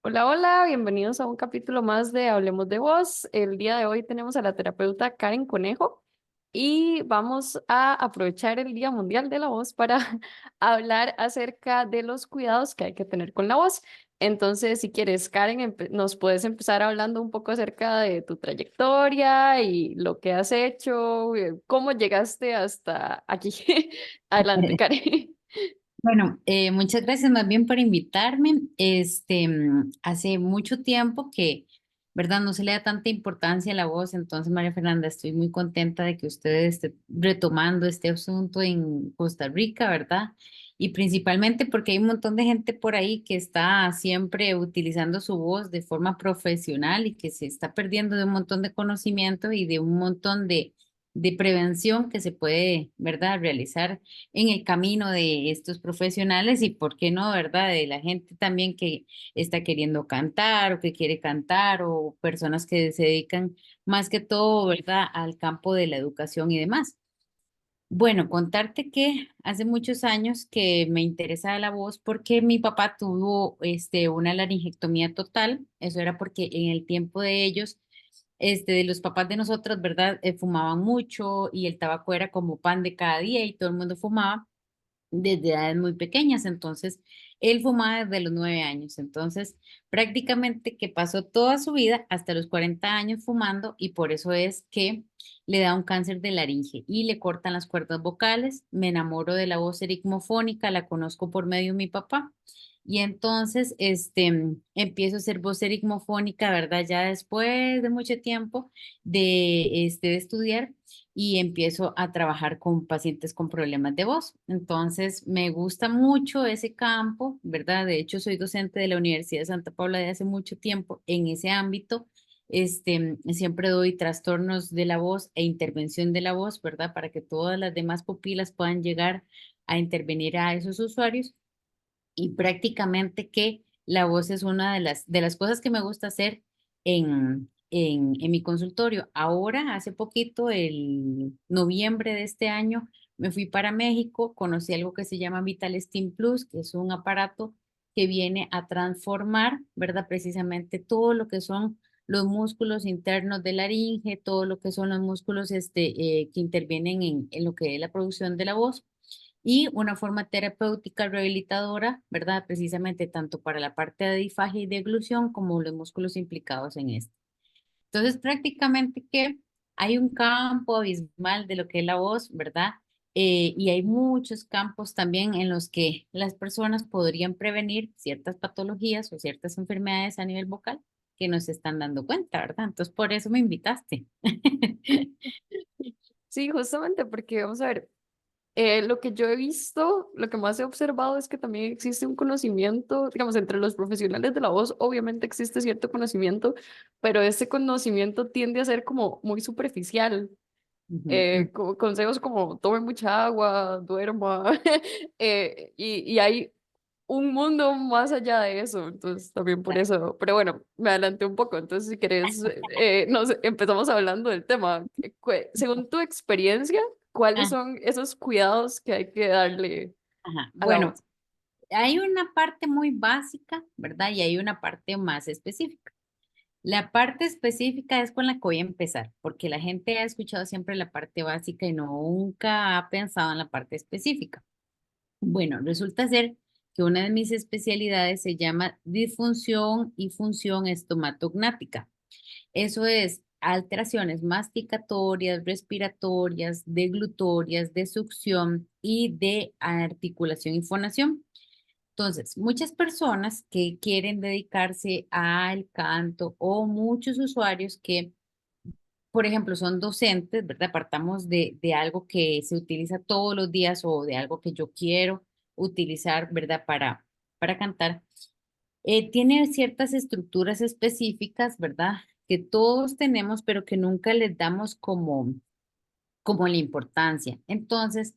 Hola, hola, bienvenidos a un capítulo más de Hablemos de Voz. El día de hoy tenemos a la terapeuta Karen Conejo y vamos a aprovechar el Día Mundial de la Voz para hablar acerca de los cuidados que hay que tener con la voz. Entonces, si quieres, Karen, nos puedes empezar hablando un poco acerca de tu trayectoria y lo que has hecho, cómo llegaste hasta aquí. Adelante, Karen. Bueno, muchas gracias más bien por invitarme. Hace mucho tiempo que, ¿verdad? No se le da tanta importancia a la voz, entonces María Fernanda, estoy muy contenta de que usted esté retomando este asunto en Costa Rica, ¿verdad? Y principalmente porque hay un montón de gente por ahí que está siempre utilizando su voz de forma profesional y que se está perdiendo de un montón de conocimiento y de un montón de prevención que se puede, ¿verdad? Realizar en el camino de estos profesionales y, ¿por qué no, verdad? De la gente también que está queriendo cantar o que quiere cantar o personas que se dedican más que todo, ¿verdad? Al campo de la educación y demás. Bueno, contarte que hace muchos años que me interesa la voz porque mi papá tuvo una laringectomía total. Eso era porque en el tiempo de ellos, de los papás de nosotros, ¿verdad? Fumaban mucho y el tabaco era como pan de cada día y todo el mundo fumaba desde edades muy pequeñas. Entonces, él fumaba desde los 9 años. Entonces, prácticamente que pasó toda su vida hasta los 40 años fumando y por eso es que le da un cáncer de laringe y le cortan las cuerdas vocales. Me enamoro de la voz ericmofónica, la conozco por medio de mi papá. Y entonces, empiezo a ser voz ericmofónica, ¿verdad? Ya después de mucho tiempo de estudiar y empiezo a trabajar con pacientes con problemas de voz. Entonces, me gusta mucho ese campo, ¿verdad? De hecho, soy docente de la Universidad de Santa Paula de hace mucho tiempo en ese ámbito. Siempre doy trastornos de la voz e intervención de la voz, ¿verdad? Para que todas las demás pupilas puedan llegar a intervenir a esos usuarios y prácticamente que la voz es una de las cosas que me gusta hacer en mi consultorio. Ahora, hace poquito, el noviembre de este año, me fui para México, conocí algo que se llama Vital Steam Plus, que es un aparato que viene a transformar, ¿verdad? Precisamente todo lo que son los músculos internos de la laringe, todo lo que son los músculos que intervienen en lo que es la producción de la voz y una forma terapéutica rehabilitadora, ¿verdad? Precisamente tanto para la parte de difagia y deglución como los músculos implicados en esto. Entonces, prácticamente que hay un campo abismal de lo que es la voz, ¿verdad? Y hay muchos campos también en los que las personas podrían prevenir ciertas patologías o ciertas enfermedades a nivel vocal que no se están dando cuenta, ¿verdad? Entonces, por eso me invitaste. Sí, justamente porque vamos a ver. Lo que yo he visto, lo que más he observado es que también existe un conocimiento, digamos, entre los profesionales de la voz, obviamente existe cierto conocimiento, pero ese conocimiento tiende a ser como muy superficial. Ujú, ujú. Consejos como tome mucha agua, duerma, y hay un mundo más allá de eso, entonces también por eso, pero bueno, me adelanté un poco, entonces si querés, empezamos hablando del tema. Según tu experiencia, ¿cuáles Ah, son esos cuidados que hay que darle ajá. a la Bueno, voz? hay una parte muy básica, ¿verdad? Y hay una parte más específica. La parte específica es con la que voy a empezar, porque la gente ha escuchado siempre la parte básica y nunca ha pensado en la parte específica. Bueno, resulta ser que una de mis especialidades se llama disfunción y función estomatognática. Eso es alteraciones masticatorias, respiratorias, deglutorias, de succión y de articulación y fonación. Entonces, muchas personas que quieren dedicarse al canto o muchos usuarios que, por ejemplo, son docentes, ¿verdad? Partamos de algo que se utiliza todos los días o de algo que yo quiero utilizar, ¿verdad? Para cantar. Tiene ciertas estructuras específicas, ¿verdad? Que todos tenemos, pero que nunca les damos como la importancia. Entonces,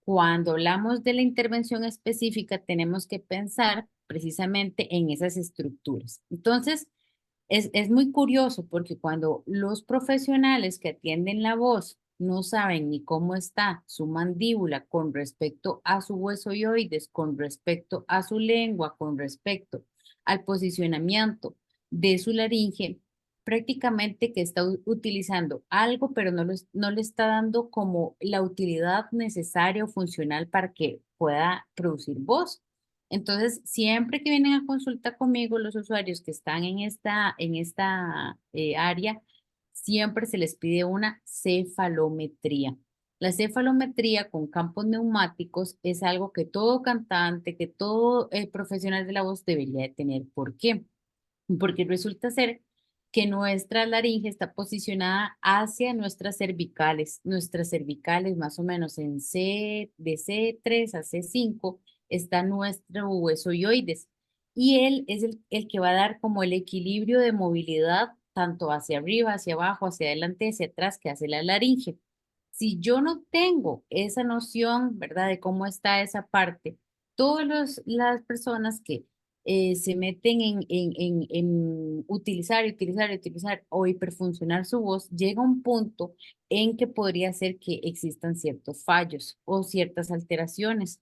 cuando hablamos de la intervención específica, tenemos que pensar precisamente en esas estructuras. Entonces, es muy curioso porque cuando los profesionales que atienden la voz no saben ni cómo está su mandíbula con respecto a su hueso hyoides, con respecto a su lengua, con respecto al posicionamiento de su laringe, prácticamente que está utilizando algo, pero no le está dando como la utilidad necesaria o funcional para que pueda producir voz. Entonces, siempre que vienen a consulta conmigo los usuarios que están en esta área, siempre se les pide una cefalometría. La cefalometría con campos neumáticos es algo que todo cantante, que todo profesional de la voz debería de tener. ¿Por qué? Porque resulta ser que nuestra laringe está posicionada hacia nuestras cervicales más o menos en C, de C3 a C5 está nuestro hueso yoides y él es el que va a dar como el equilibrio de movilidad tanto hacia arriba, hacia abajo, hacia adelante, hacia atrás que hace la laringe. Si yo no tengo esa noción, ¿verdad? De cómo está esa parte, todas las personas que se meten en utilizar, utilizar, utilizar o hiperfuncionar su voz, llega un punto en que podría ser que existan ciertos fallos o ciertas alteraciones.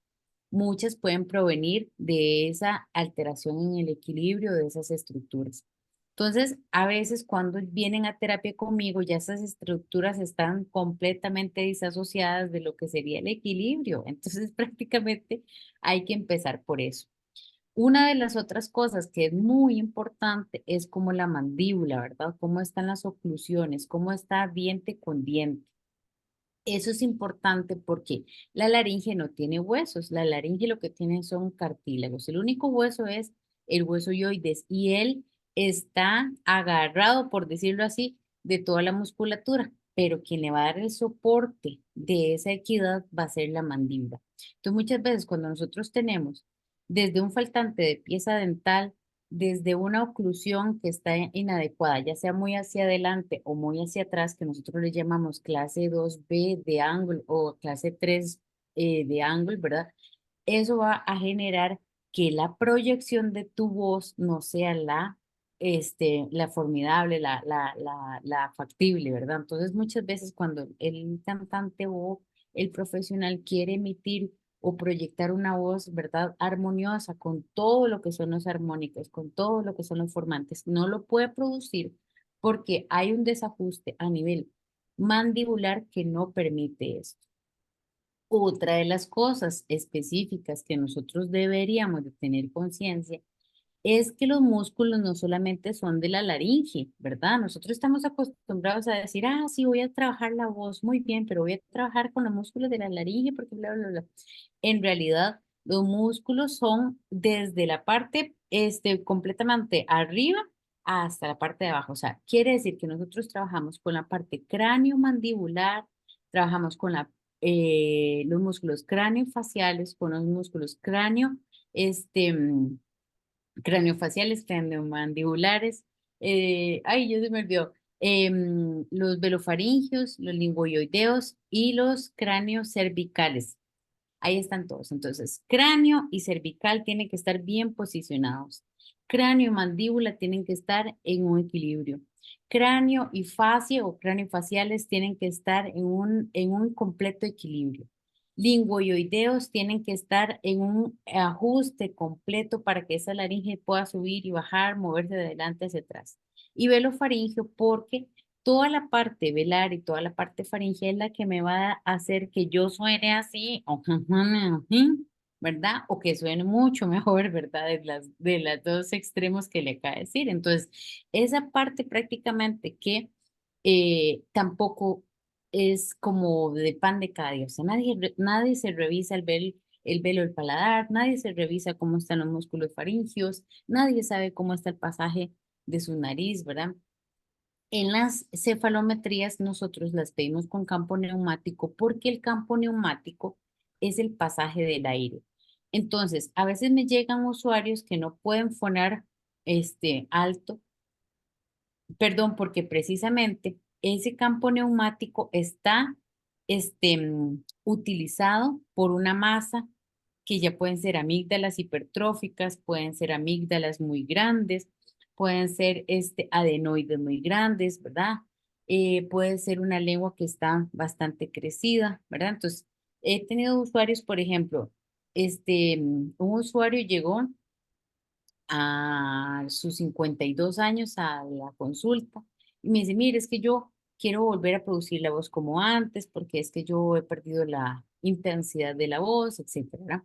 Muchas pueden provenir de esa alteración en el equilibrio de esas estructuras. Entonces, a veces cuando vienen a terapia conmigo, ya esas estructuras están completamente disasociadas de lo que sería el equilibrio. Entonces, prácticamente hay que empezar por eso. Una de las otras cosas que es muy importante es como la mandíbula, ¿verdad? Cómo están las oclusiones, cómo está diente con diente. Eso es importante porque la laringe no tiene huesos, la laringe lo que tiene son cartílagos. El único hueso es el hueso yoides y él está agarrado, por decirlo así, de toda la musculatura, pero quien le va a dar el soporte de esa equidad va a ser la mandíbula. Entonces, muchas veces cuando nosotros tenemos desde un faltante de pieza dental, desde una oclusión que está inadecuada, ya sea muy hacia adelante o muy hacia atrás, que nosotros le llamamos clase 2B de ángulo o clase 3 de ángulo, ¿verdad? Eso va a generar que la proyección de tu voz no sea la formidable, la factible, ¿verdad? Entonces, muchas veces cuando el cantante o el profesional quiere emitir o proyectar una voz, ¿verdad? Armoniosa con todo lo que son los armónicos, con todo lo que son los formantes, no lo puede producir porque hay un desajuste a nivel mandibular que no permite eso. Otra de las cosas específicas que nosotros deberíamos de tener conciencia es que los músculos no solamente son de la laringe, ¿verdad? Nosotros estamos acostumbrados a decir, ah, sí, voy a trabajar la voz muy bien, pero voy a trabajar con los músculos de la laringe porque bla, bla, bla. En realidad, los músculos son desde la parte completamente arriba hasta la parte de abajo. O sea, quiere decir que nosotros trabajamos con la parte cráneo-mandibular, trabajamos con los músculos cráneo-faciales, con los músculos craniofaciales, craneomandibulares, ay, yo se me olvidó, los velofaringios, los lingüoideos y los cráneos cervicales. Ahí están todos. Entonces, cráneo y cervical tienen que estar bien posicionados. Cráneo y mandíbula tienen que estar en un equilibrio. Cráneo y fascia o craniofaciales tienen que estar en un completo equilibrio. Lingüoideos tienen que estar en un ajuste completo para que esa laringe pueda subir y bajar, moverse de adelante hacia atrás. Y velofaringio porque toda la parte velar y toda la parte faringe es la que me va a hacer que yo suene así, o ¿verdad? O que suene mucho mejor, ¿verdad? De las dos extremos que le acaba de decir. Entonces, esa parte prácticamente que tampoco es como de pan de cada día. O sea, nadie se revisa el velo del paladar, nadie se revisa cómo están los músculos faringios, nadie sabe cómo está el pasaje de su nariz, ¿verdad? En las cefalometrías nosotros las pedimos con campo neumático porque el campo neumático es el pasaje del aire. Entonces, a veces me llegan usuarios que no pueden fonar alto, perdón, porque precisamente ese campo neumático está utilizado por una masa que ya pueden ser amígdalas hipertróficas, pueden ser amígdalas muy grandes, pueden ser adenoides muy grandes, ¿verdad? Puede ser una lengua que está bastante crecida, ¿verdad? Entonces, he tenido usuarios, por ejemplo, un usuario llegó a sus 52 años a la consulta y me dice, mire, es que yo quiero volver a producir la voz como antes porque es que yo he perdido la intensidad de la voz, etcétera.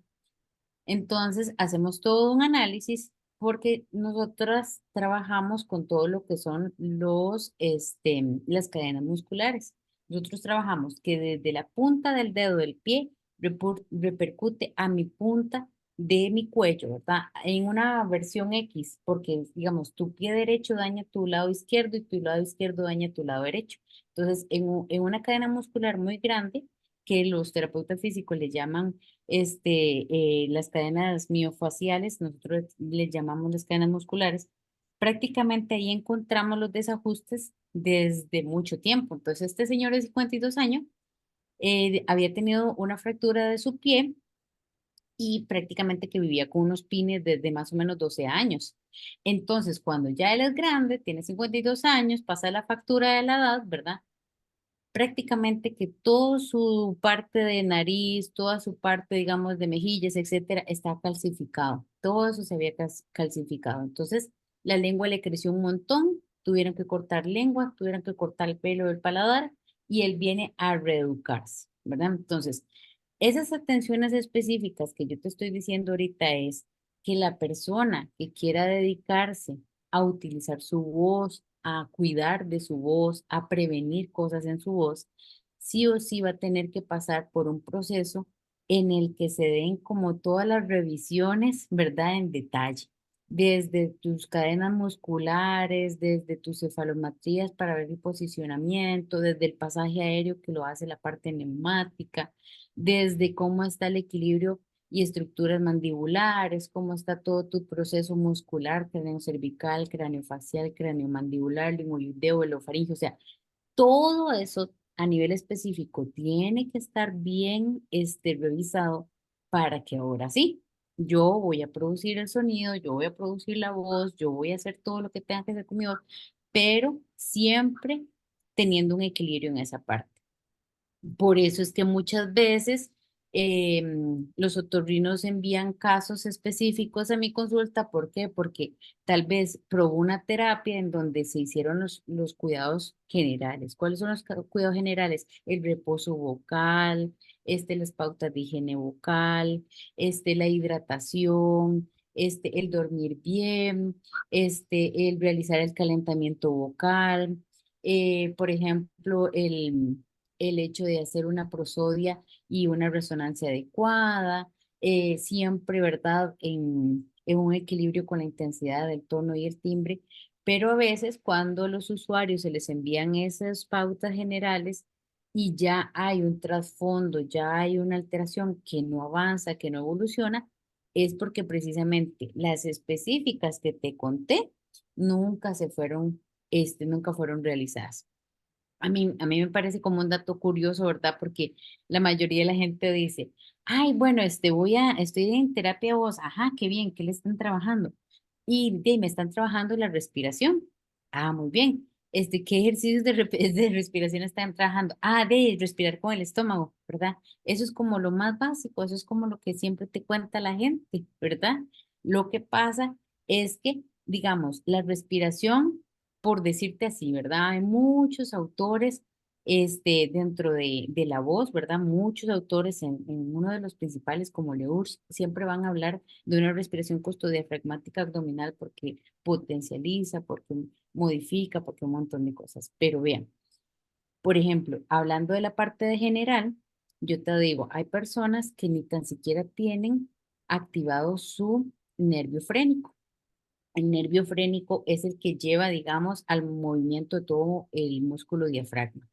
Entonces, hacemos todo un análisis porque nosotras trabajamos con todo lo que son las cadenas musculares. Nosotros trabajamos que desde la punta del dedo del pie repercute a mi punta de mi cuello, ¿verdad? En una versión X, porque digamos, tu pie derecho daña tu lado izquierdo y tu lado izquierdo daña tu lado derecho. Entonces, en una cadena muscular muy grande, que los terapeutas físicos le llaman las cadenas miofaciales, nosotros les llamamos las cadenas musculares, prácticamente ahí encontramos los desajustes desde mucho tiempo. Entonces, este señor de 52 años había tenido una fractura de su pie y prácticamente que vivía con unos pines desde más o menos 12 años. Entonces, cuando ya él es grande, tiene 52 años, pasa la factura de la edad, ¿verdad? Prácticamente que toda su parte de nariz, toda su parte, digamos, de mejillas, etcétera, está calcificado. Todo eso se había calcificado. Entonces, la lengua le creció un montón, tuvieron que cortar lengua, tuvieron que cortar el pelo del paladar y él viene a reeducarse, ¿verdad? Entonces, esas atenciones específicas que yo te estoy diciendo ahorita es que la persona que quiera dedicarse a utilizar su voz, a cuidar de su voz, a prevenir cosas en su voz, sí o sí va a tener que pasar por un proceso en el que se den como todas las revisiones, ¿verdad? En detalle, desde tus cadenas musculares, desde tus cefalometrías para ver el posicionamiento, desde el pasaje aéreo que lo hace la parte neumática, desde cómo está el equilibrio y estructuras mandibulares, cómo está todo tu proceso muscular, cráneo cervical, cráneo facial, cráneo mandibular, linguoideo, orofaringeo, o sea, todo eso a nivel específico tiene que estar bien revisado para que ahora sí, yo voy a producir el sonido, yo voy a producir la voz, yo voy a hacer todo lo que tenga que hacer con mi voz, pero siempre teniendo un equilibrio en esa parte. Por eso es que muchas veces los otorrinos envían casos específicos a mi consulta. ¿Por qué? Porque tal vez probó una terapia en donde se hicieron los cuidados generales. ¿Cuáles son los cuidados generales? El reposo vocal, las pautas de higiene vocal, la hidratación, el dormir bien, el realizar el calentamiento vocal. Por ejemplo, el hecho de hacer una prosodia y una resonancia adecuada, siempre, ¿verdad? En un equilibrio con la intensidad del tono y el timbre, pero a veces cuando los usuarios se les envían esas pautas generales y ya hay un trasfondo, ya hay una alteración que no avanza, que no evoluciona, es porque precisamente las específicas que te conté nunca se fueron, nunca fueron realizadas. A mí me parece como un dato curioso, ¿verdad? Porque la mayoría de la gente dice, ay, bueno, estoy en terapia voz, ajá, qué bien, ¿qué le están trabajando? Me están trabajando la respiración. Ah, muy bien. ¿Qué ejercicios de respiración están trabajando? Ah, de respirar con el estómago, ¿verdad? Eso es como lo más básico, eso es como lo que siempre te cuenta la gente, ¿verdad? Lo que pasa es que, digamos, la respiración por decirte así, ¿verdad? Hay muchos autores dentro de la voz, ¿verdad? Muchos autores en uno de los principales, como Leurs, siempre van a hablar de una respiración costodiafragmática abdominal porque potencializa, porque modifica, porque un montón de cosas. Pero vean, por ejemplo, hablando de la parte de general, yo te digo, hay personas que ni tan siquiera tienen activado su nervio frénico. El nervio frénico es el que lleva, digamos, al movimiento de todo el músculo diafragma.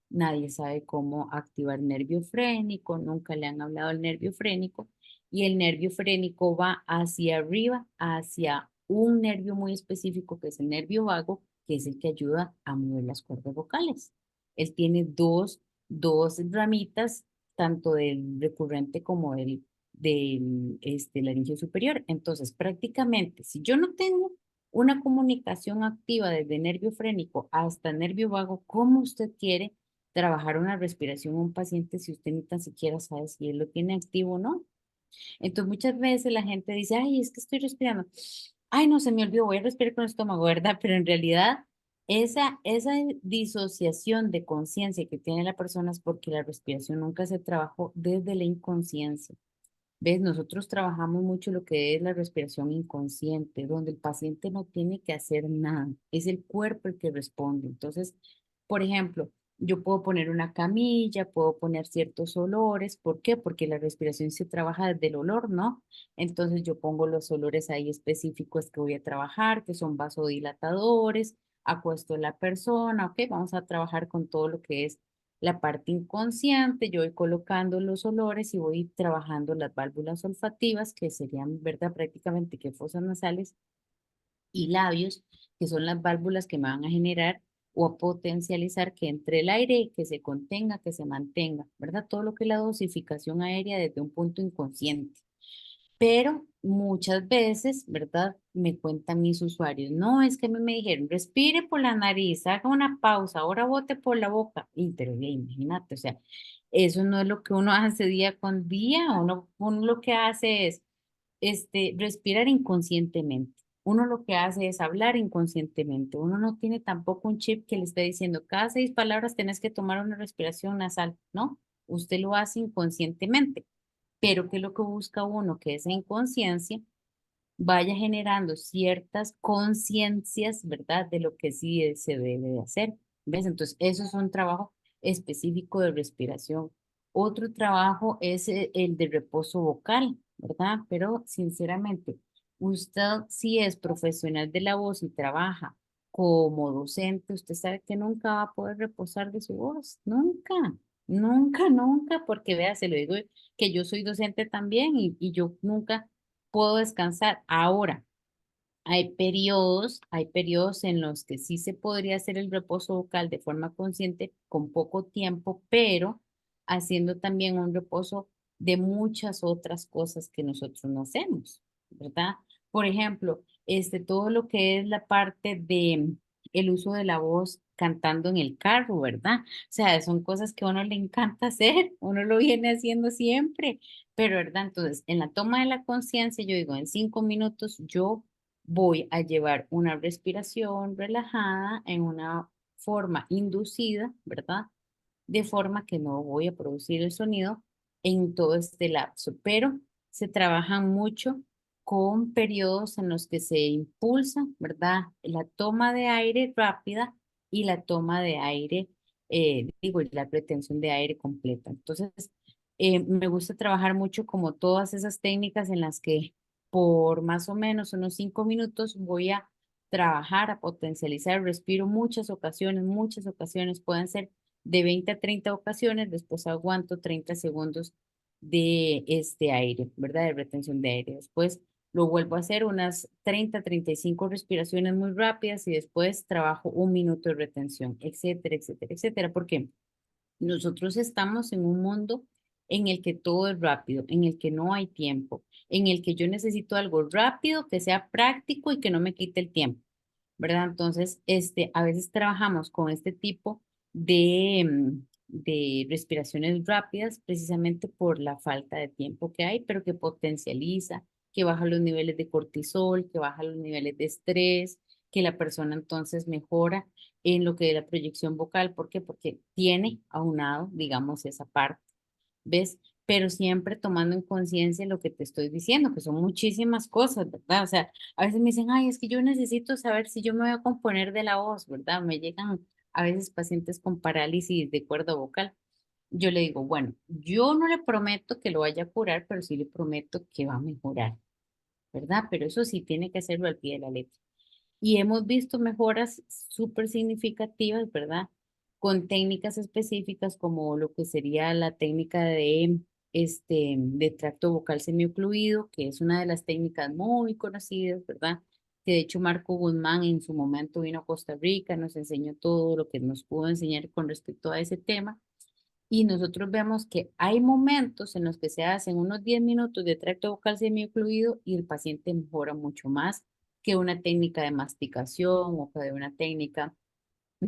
Nadie sabe cómo activar nervio frénico, nunca le han hablado del nervio frénico y el nervio frénico va hacia arriba, hacia un nervio muy específico que es el nervio vago, que es el que ayuda a mover las cuerdas vocales. Él tiene dos ramitas, tanto del recurrente como del laringio superior. Entonces, prácticamente, si yo no tengo una comunicación activa desde nervio frénico hasta nervio vago, ¿cómo usted quiere trabajar una respiración a un paciente si usted ni tan siquiera sabe si él lo tiene activo o no? Entonces muchas veces la gente dice, ay, es que estoy respirando. ay, no, se me olvidó, voy a respirar con el estómago, ¿verdad? Pero en realidad, esa disociación de conciencia que tiene la persona es porque la respiración nunca se trabajó desde la inconsciencia. ¿Ves? Nosotros trabajamos mucho lo que es la respiración inconsciente, donde el paciente no tiene que hacer nada, es el cuerpo el que responde. Entonces, por ejemplo, yo puedo poner una camilla, puedo poner ciertos olores. ¿Por qué? Porque la respiración se trabaja desde el olor, ¿no? Entonces yo pongo los olores ahí específicos que voy a trabajar, que son vasodilatadores, acuesto a la persona, ok, vamos a trabajar con todo lo que es la parte inconsciente, yo voy colocando los olores y voy trabajando las válvulas olfativas, que serían, ¿verdad? Prácticamente que fosas nasales y labios, que son las válvulas que me van a generar o a potencializar que entre el aire, que se contenga, que se mantenga, ¿verdad? Todo lo que es la dosificación aérea desde un punto inconsciente. Pero muchas veces, ¿verdad? Me cuentan mis usuarios, no, es que a mí me dijeron, respire por la nariz, haga una pausa, ahora bote por la boca. Y, pero imagínate, o sea, eso no es lo que uno hace día con día, uno lo que hace es respirar inconscientemente. Uno lo que hace es hablar inconscientemente. Uno no tiene tampoco un chip que le esté diciendo, cada 6 palabras tenés que tomar una respiración nasal, ¿no? Usted lo hace inconscientemente. Pero ¿qué es lo que busca uno? Que esa inconsciencia vaya generando ciertas conciencias, ¿verdad? De lo que sí se debe de hacer. ¿Ves? Entonces, eso es un trabajo específico de respiración. Otro trabajo es el de reposo vocal, ¿verdad? Pero sinceramente, usted si es profesional de la voz y trabaja como docente, usted sabe que nunca va a poder reposar de su voz, nunca, nunca, nunca, porque vea, se lo digo que yo soy docente también y yo nunca puedo descansar. Ahora, hay periodos en los que sí se podría hacer el reposo vocal de forma consciente con poco tiempo, pero haciendo también un reposo de muchas otras cosas que nosotros no hacemos, ¿verdad? Por ejemplo, todo lo que es la parte de el uso de la voz cantando en el carro, ¿verdad? O sea, son cosas que a uno le encanta hacer, uno lo viene haciendo siempre, pero, ¿verdad? Entonces, en la toma de la conciencia, yo digo, en 5 minutos yo voy a llevar una respiración relajada en una forma inducida, ¿verdad? De forma que no voy a producir el sonido en todo este lapso, pero se trabaja mucho con periodos en los que se impulsa, ¿verdad? La toma de aire rápida y la toma de aire, digo, y la retención de aire completa. Entonces, me gusta trabajar mucho como todas esas técnicas en las que por más o menos unos 5 minutos voy a trabajar, a potencializar, respiro muchas ocasiones, pueden ser de 20 a 30 ocasiones, después aguanto 30 segundos de este aire, ¿verdad? De retención de aire. Después lo vuelvo a hacer unas 30 a 35 respiraciones muy rápidas y después trabajo 1 minuto de retención, etcétera, etcétera, etcétera. ¿Por qué? Nosotros estamos en un mundo en el que todo es rápido, en el que no hay tiempo, en el que yo necesito algo rápido, que sea práctico y que no me quite el tiempo, ¿verdad? Entonces, a veces trabajamos con este tipo de respiraciones rápidas precisamente por la falta de tiempo que hay, pero que potencializa, que baja los niveles de cortisol, que baja los niveles de estrés, que la persona entonces mejora en lo que es la proyección vocal. ¿Por qué? Porque tiene aunado, digamos, esa parte, ¿ves? Pero siempre tomando en conciencia lo que te estoy diciendo, que son muchísimas cosas, ¿verdad? O sea, a veces me dicen, ay, es que yo necesito saber si yo me voy a componer de la voz, ¿verdad? Me llegan a veces pacientes con parálisis de cuerda vocal. Yo le digo, bueno, yo no le prometo que lo vaya a curar, pero sí le prometo que va a mejorar, ¿verdad? Pero eso sí tiene que hacerlo al pie de la letra. Y hemos visto mejoras súper significativas, ¿verdad? Con técnicas específicas como lo que sería la técnica de tracto vocal semiocluido, que es una de las técnicas muy conocidas, ¿verdad? Que de hecho Marco Guzmán en su momento vino a Costa Rica, nos enseñó todo lo que nos pudo enseñar con respecto a ese tema. Y nosotros vemos que hay momentos en los que se hacen unos 10 minutos de tracto vocal semiocluido y el paciente mejora mucho más que una técnica de masticación o que de una técnica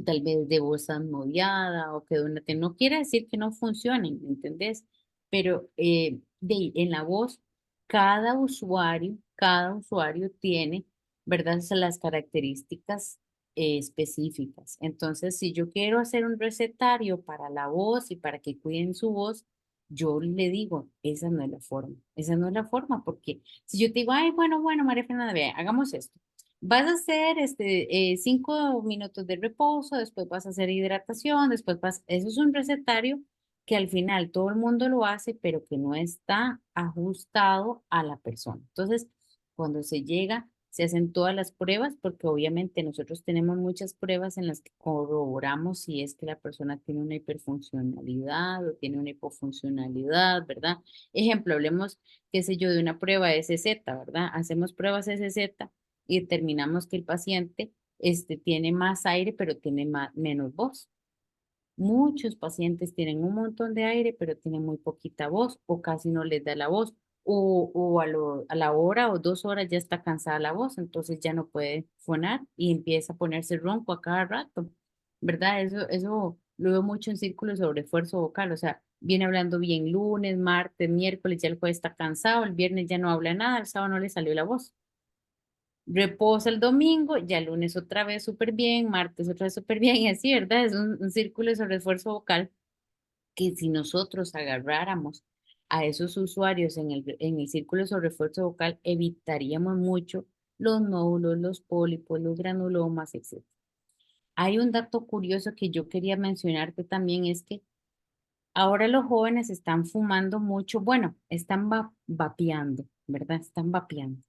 tal vez de voz asmodeada o que de una no quiere decir que no funcionen, ¿me entendés? Pero en la voz, cada usuario tiene ¿verdad? Son las características específicas. Entonces, si yo quiero hacer un recetario para la voz y para que cuiden su voz, yo le digo, esa no es la forma, esa no es la forma, porque si yo te digo, ay, bueno, María Fernanda, vea, hagamos esto. Vas a hacer 5 minutos de reposo, después vas a hacer hidratación, después vas, eso es un recetario que al final todo el mundo lo hace, pero que no está ajustado a la persona. Entonces, cuando se llega, se hacen todas las pruebas, porque obviamente nosotros tenemos muchas pruebas en las que corroboramos si es que la persona tiene una hiperfuncionalidad o tiene una hipofuncionalidad, ¿verdad? Ejemplo, hablemos, qué sé yo, de una prueba de SZ, ¿verdad? Hacemos pruebas SZ y determinamos que el paciente tiene más aire, pero tiene menos voz. Muchos pacientes tienen un montón de aire, pero tienen muy poquita voz o casi no les da la voz. O a la hora o 2 horas ya está cansada la voz, entonces ya no puede fonar y empieza a ponerse ronco a cada rato, ¿verdad? Eso lo veo mucho en círculos sobre esfuerzo vocal, o sea, viene hablando bien lunes, martes, miércoles, ya el jueves está cansado, el viernes ya no habla nada, el sábado no le salió la voz. Reposa el domingo, ya el lunes otra vez súper bien, martes otra vez súper bien, y así, ¿verdad? Es un círculo sobre esfuerzo vocal que si nosotros agarráramos a esos usuarios en el círculo sobre esfuerzo vocal, evitaríamos mucho los nódulos, los pólipos, los granulomas, etc. Hay un dato curioso que yo quería mencionarte también, es que ahora los jóvenes están fumando mucho, bueno, están vapeando, ¿verdad? Están vapeando.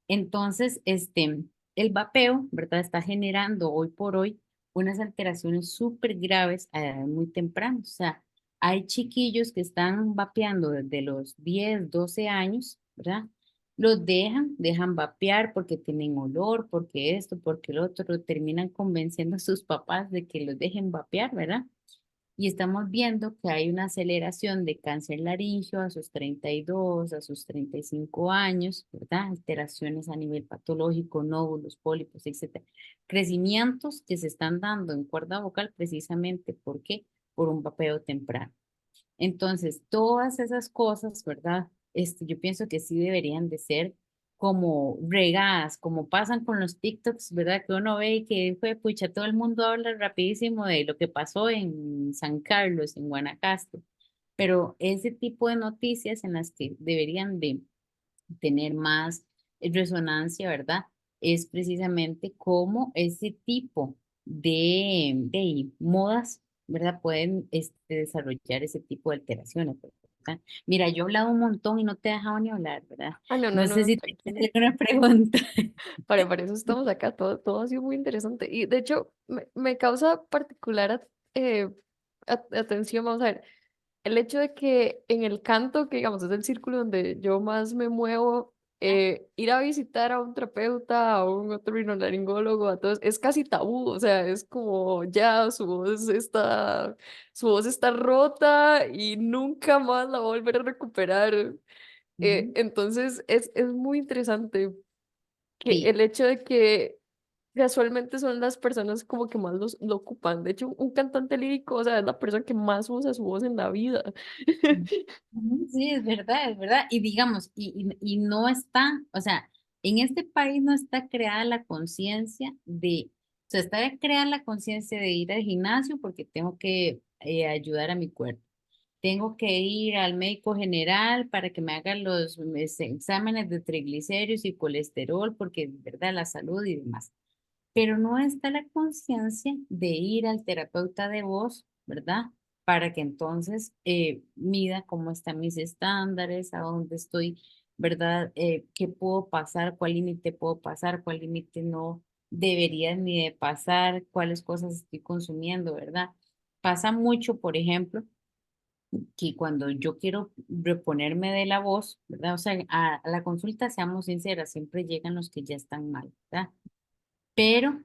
Entonces, el vapeo, ¿verdad? Está generando hoy por hoy unas alteraciones súper graves a edades muy tempranas. O sea, hay chiquillos que están vapeando desde los 10, 12 años, ¿verdad? Los dejan vapear porque tienen olor, porque esto, porque el otro, terminan convenciendo a sus papás de que los dejen vapear, ¿verdad? Y estamos viendo que hay una aceleración de cáncer laríngeo a sus 32, a sus 35 años, ¿verdad? Alteraciones a nivel patológico, nódulos, pólipos, etcétera. Crecimientos que se están dando en cuerda vocal precisamente porque por un vapeo temprano. Entonces, todas esas cosas, ¿verdad? Yo pienso que sí deberían de ser como regadas, como pasan con los TikToks, ¿verdad? Que uno ve y que fue, pucha, todo el mundo habla rapidísimo de lo que pasó en San Carlos, en Guanacaste, pero ese tipo de noticias en las que deberían de tener más resonancia, ¿verdad? Es precisamente cómo ese tipo de modas, ¿verdad? Pueden desarrollar ese tipo de alteraciones, ¿verdad? Mira, yo he hablado un montón y no te he dejado ni hablar, ¿verdad? Ah, no, no, No sé no, si tranquila. tienes alguna pregunta. Para eso estamos acá, todo ha sido muy interesante. Y de hecho, me causa particular atención, vamos a ver, el hecho de que en el canto, que digamos es el círculo donde yo más me muevo, ir a visitar a un terapeuta, a un otorrinolaringólogo, a todos, es casi tabú, o sea, es como ya su voz está rota y nunca más la va a volver a recuperar. Ujú. Entonces es muy interesante que Sí. el hecho de que casualmente son las personas como que más lo ocupan. De hecho, un cantante lírico, o sea, es la persona que más usa su voz en la vida. Ujú, sí, es verdad, es verdad. Y digamos, y no está, o sea, en este país no está creada la conciencia o sea, está creada la conciencia de ir al gimnasio porque tengo que ayudar a mi cuerpo. Tengo que ir al médico general para que me haga los exámenes de triglicéridos y colesterol, porque, ¿verdad? La salud y demás, pero no está la conciencia de ir al terapeuta de voz, ¿verdad? Para que entonces mida cómo están mis estándares, a dónde estoy, ¿verdad? ¿Qué puedo pasar? ¿Cuál límite puedo pasar? ¿Cuál límite no debería ni de pasar? ¿Cuáles cosas estoy consumiendo, ¿verdad? Pasa mucho, por ejemplo, que cuando yo quiero reponerme de la voz, ¿verdad? O sea, a la consulta, seamos sinceras, siempre llegan los que ya están mal, ¿verdad? Pero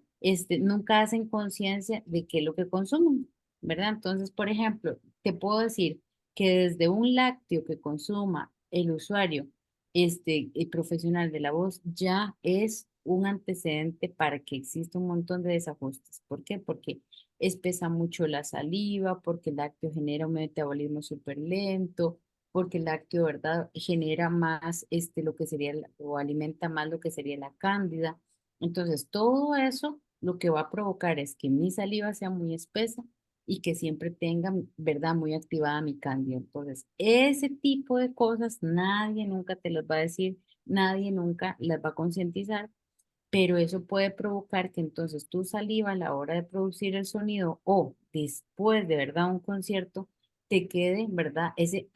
nunca hacen conciencia de qué es lo que consumen, ¿verdad? Entonces, por ejemplo, te puedo decir que desde un lácteo que consuma el usuario, el profesional de la voz, ya es un antecedente para que exista un montón de desajustes. ¿Por qué? Porque espesa mucho la saliva, porque el lácteo genera un metabolismo súper lento, porque el lácteo, ¿verdad? Genera más lo que sería, o alimenta más lo que sería la cándida. Entonces, todo eso lo que va a provocar es que mi saliva sea muy espesa y que siempre tenga, ¿verdad?, muy activada mi cándida. Entonces, ese tipo de cosas nadie nunca te los va a decir, nadie nunca las va a concientizar, pero eso puede provocar que entonces tu saliva a la hora de producir el sonido o después de verdad un concierto te quede, ¿verdad? Ese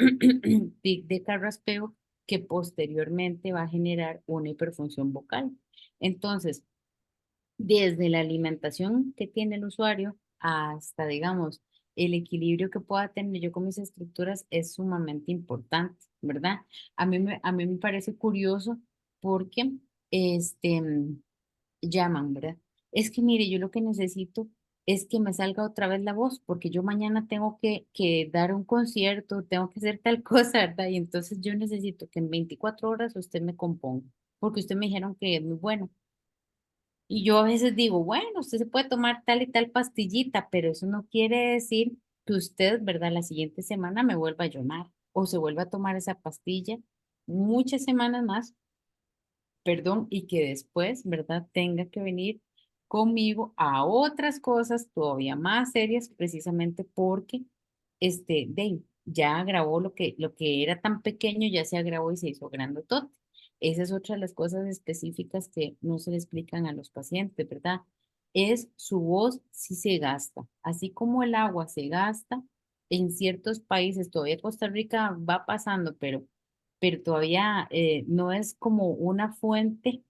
tic de carraspeo que posteriormente va a generar una hiperfunción vocal. Entonces, desde la alimentación que tiene el usuario hasta, digamos, el equilibrio que pueda tener yo con mis estructuras es sumamente importante, ¿verdad? A mí me parece curioso porque, este, llaman, ¿verdad? Es que mire, yo lo que necesito es que me salga otra vez la voz, porque yo mañana tengo que dar un concierto, tengo que hacer tal cosa, ¿verdad? Y entonces yo necesito que en 24 horas usted me componga, porque usted me dijeron que es muy bueno. Y yo a veces digo, bueno, usted se puede tomar tal y tal pastillita, pero eso no quiere decir que usted, ¿verdad? La siguiente semana me vuelva a llamar o se vuelva a tomar esa pastilla muchas semanas más, perdón, y que después, ¿verdad? Tenga que venir conmigo a otras cosas todavía más serias, precisamente porque, ya agravó lo que era tan pequeño, ya se agravó y se hizo grandotote. Esa es otra de las cosas específicas que no se le explican a los pacientes, ¿verdad? Es su voz si se gasta, así como el agua se gasta en ciertos países, todavía Costa Rica va pasando, pero todavía no es como una fuente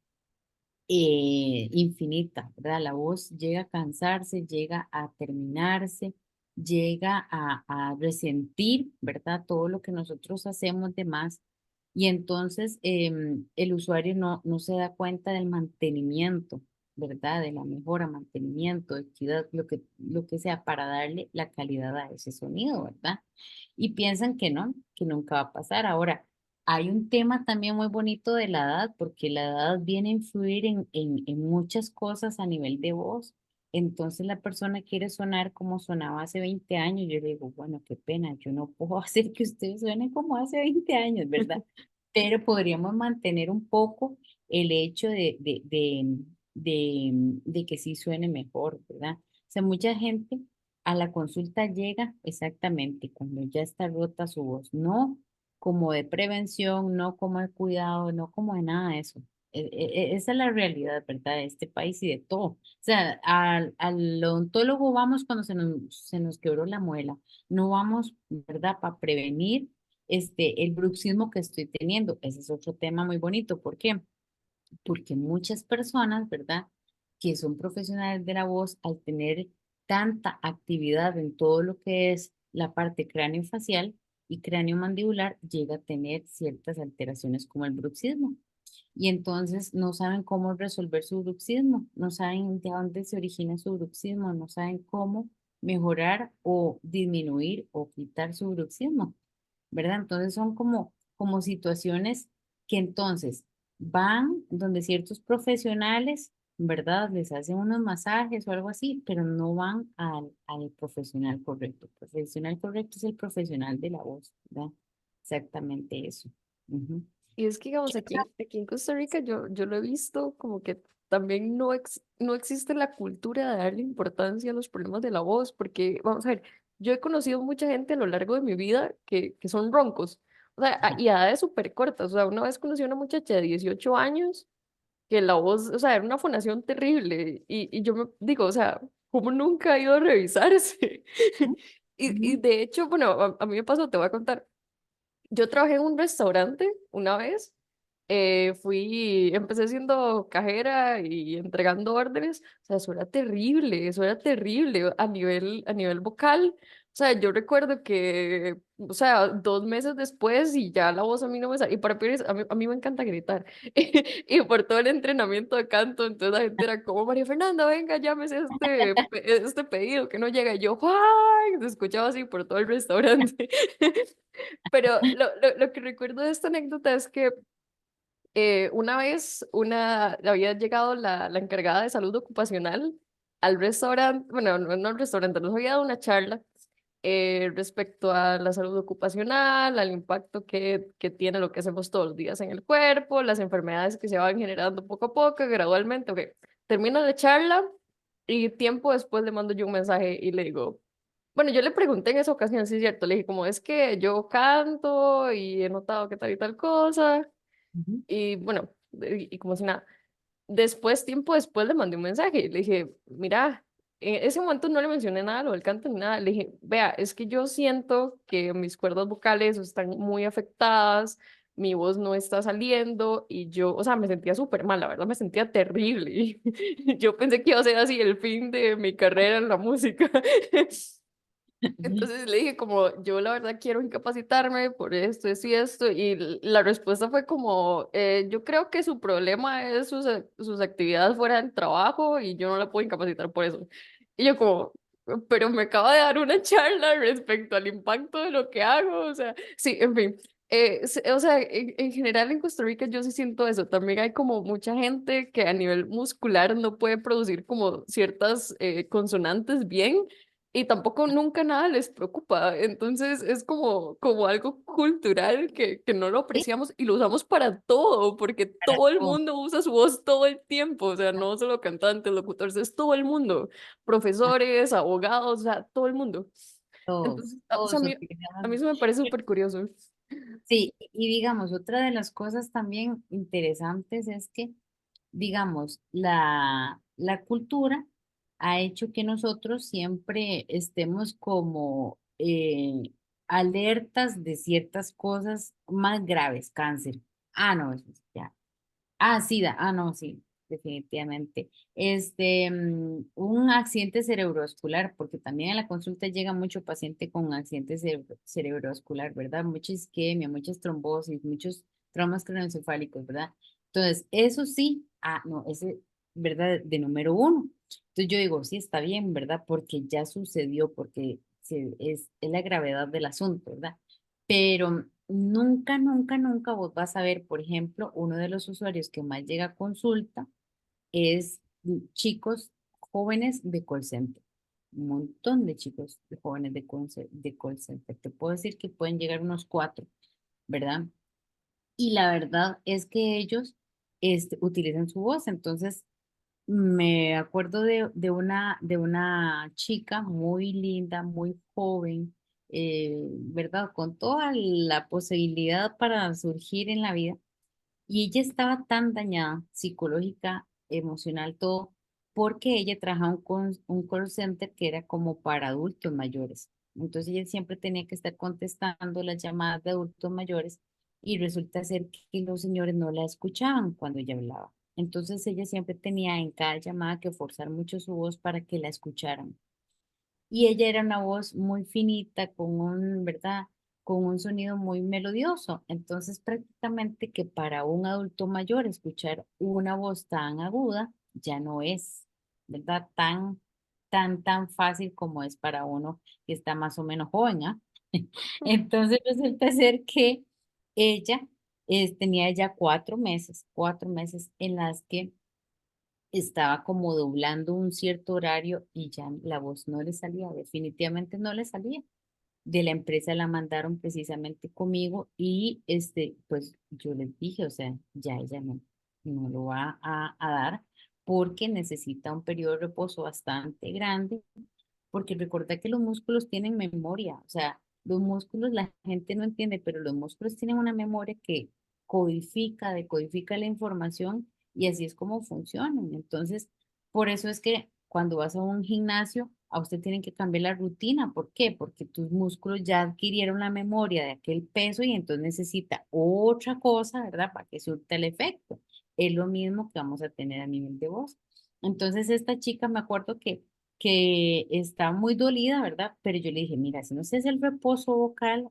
infinita, ¿verdad? La voz llega a cansarse, llega a terminarse, llega a resentir, ¿verdad? Todo lo que nosotros hacemos de más. Y entonces el usuario no se da cuenta del mantenimiento, ¿verdad? De la mejora, mantenimiento, equidad, lo que sea para darle la calidad a ese sonido, ¿verdad? Y piensan que no, que nunca va a pasar. Ahora, hay un tema también muy bonito de la edad, porque la edad viene a influir en muchas cosas a nivel de voz. Entonces la persona quiere sonar como sonaba hace 20 años. Yo le digo, bueno, qué pena, yo no puedo hacer que usted suene como hace 20 años, ¿verdad? Pero podríamos mantener un poco el hecho de que sí suene mejor, ¿verdad? O sea, mucha gente a la consulta llega exactamente cuando ya está rota su voz, no como de prevención, no como de cuidado, no como de nada de eso. Esa es la realidad, ¿verdad? De este país y de todo. O sea, al odontólogo vamos cuando se nos quebró la muela. No vamos, ¿verdad? Para prevenir el bruxismo que estoy teniendo. Ese es otro tema muy bonito. ¿Por qué? Porque muchas personas, ¿verdad? Que son profesionales de la voz, al tener tanta actividad en todo lo que es la parte craneofacial y craneomandibular, llega a tener ciertas alteraciones como el bruxismo. Y entonces no saben cómo resolver su bruxismo, no saben de dónde se origina su bruxismo, no saben cómo mejorar o disminuir o quitar su bruxismo. ¿Verdad? Entonces son como situaciones que entonces van donde ciertos profesionales, ¿verdad? Les hacen unos masajes o algo así, pero no van al profesional correcto. El profesional correcto es el profesional de la voz, ¿verdad? Exactamente eso. Ujú. Y es que, digamos, aquí en Costa Rica yo lo he visto como que también no existe la cultura de darle importancia a los problemas de la voz, porque, vamos a ver, yo he conocido mucha gente a lo largo de mi vida que son roncos, o sea, Ajá. y a edades súper cortas, o sea, una vez conocí a una muchacha de 18 años que la voz, o sea, era una fonación terrible, y yo me digo, o sea, ¿cómo nunca ha ido a revisarse? Y Ujú. de hecho, bueno, a mí me pasó, te voy a contar. Yo trabajé en un restaurante una vez. Empecé siendo cajera y entregando órdenes. O sea, eso era terrible a nivel vocal. O sea, yo recuerdo que, o sea, 2 meses después y ya la voz a mí no me sale. Y para peor, a mí me encanta gritar. Y por todo el entrenamiento de canto, entonces la gente era como, María Fernanda, venga, llámese este pedido que no llega. Y yo, ¡ay! Se escuchaba así por todo el restaurante. Pero lo que recuerdo de esta anécdota es que una vez había llegado la encargada de salud ocupacional al restaurante, bueno, no al restaurante, nos había dado una charla respecto a la salud ocupacional, al impacto que tiene lo que hacemos todos los días en el cuerpo, las enfermedades que se van generando poco a poco, gradualmente. Ok, termina la charla y tiempo después le mando yo un mensaje y le digo, bueno, yo le pregunté en esa ocasión, sí es cierto, le dije como es que yo canto y he notado que tal y tal cosa, Ujú. y bueno, y como si nada. Después, tiempo después, le mandé un mensaje y le dije, mira, en ese momento no le mencioné nada, lo del canto ni nada. Le dije, vea, es que yo siento que mis cuerdas vocales están muy afectadas, mi voz no está saliendo y yo, o sea, me sentía súper mal, la verdad, me sentía terrible. Yo pensé que iba a ser así el fin de mi carrera en la música. Entonces le dije como, yo la verdad quiero incapacitarme por esto y esto, y la respuesta fue como, yo creo que su problema es sus actividades fuera del trabajo y yo no la puedo incapacitar por eso. Y yo como, pero me acaba de dar una charla respecto al impacto de lo que hago, o sea, sí, en fin. O sea, en general en Costa Rica yo sí siento eso. También hay como mucha gente que a nivel muscular no puede producir como ciertas consonantes bien y tampoco nunca nada les preocupa. Entonces es como algo cultural que no lo Sí, apreciamos y lo usamos para todo, porque para todo el todo, mundo usa su voz todo el tiempo, o sea, no solo cantantes, locutores, es todo el mundo, para profesores, abogados, o sea, todo el mundo. todos, Entonces, o sea, todos a mí utilizamos. eso me parece súper curioso. Sí, y digamos, otra de las cosas también interesantes es que, digamos, la cultura ha hecho que nosotros siempre estemos como alertas de ciertas cosas más graves, cáncer. Ah, no, eso sí, ya. Ah, SIDA. Ah, no, sí, definitivamente. Un accidente cerebrovascular, porque también a la consulta llega mucho paciente con accidente cerebrovascular, ¿verdad? Mucha isquemia, muchas trombosis, muchos traumas craneoencefálicos, ¿verdad? Entonces, eso sí, no, ese, ¿verdad? De número uno. Entonces yo digo, sí, está bien, ¿verdad? Porque ya sucedió, porque es la gravedad del asunto, ¿verdad? Pero nunca, nunca, nunca vos vas a ver, por ejemplo, uno de los usuarios que más llega a consulta es chicos jóvenes de call center. Un montón de chicos jóvenes de call center. Te puedo decir que pueden llegar unos cuatro, ¿verdad? Y la verdad es que ellos utilizan su voz. Entonces, me acuerdo de una chica muy linda, muy joven, ¿verdad? Con toda la posibilidad para surgir en la vida. Y ella estaba tan dañada, psicológica, emocional, todo, porque ella trabajaba un call center que era como para adultos mayores. Entonces ella siempre tenía que estar contestando las llamadas de adultos mayores y resulta ser que los señores no la escuchaban cuando ella hablaba. Entonces ella siempre tenía en cada llamada que forzar mucho su voz para que la escucharan. Y ella era una voz muy finita, ¿verdad? Con un sonido muy melodioso. Entonces, prácticamente que para un adulto mayor escuchar una voz tan aguda ya no es, ¿verdad? Tan fácil como es para uno que está más o menos joven, ¿ah? Entonces, resulta ser que ella tenía ya 4 meses en las que estaba como doblando un cierto horario y ya la voz no le salía, definitivamente no le salía. De la empresa la mandaron precisamente conmigo y pues yo les dije, o sea, ya ella no lo va a dar porque necesita un periodo de reposo bastante grande, porque recuerda que los músculos tienen memoria, o sea, los músculos la gente no entiende, pero los músculos tienen una memoria que decodifica la información y así es como funcionan. Entonces, por eso es que cuando vas a un gimnasio, a usted tienen que cambiar la rutina. ¿Por qué? Porque tus músculos ya adquirieron la memoria de aquel peso y entonces necesita otra cosa, ¿verdad? Para que surta el efecto. Es lo mismo que vamos a tener a nivel de voz. Entonces, esta chica me acuerdo que está muy dolida, ¿verdad? Pero yo le dije, mira, si no se hace el reposo vocal,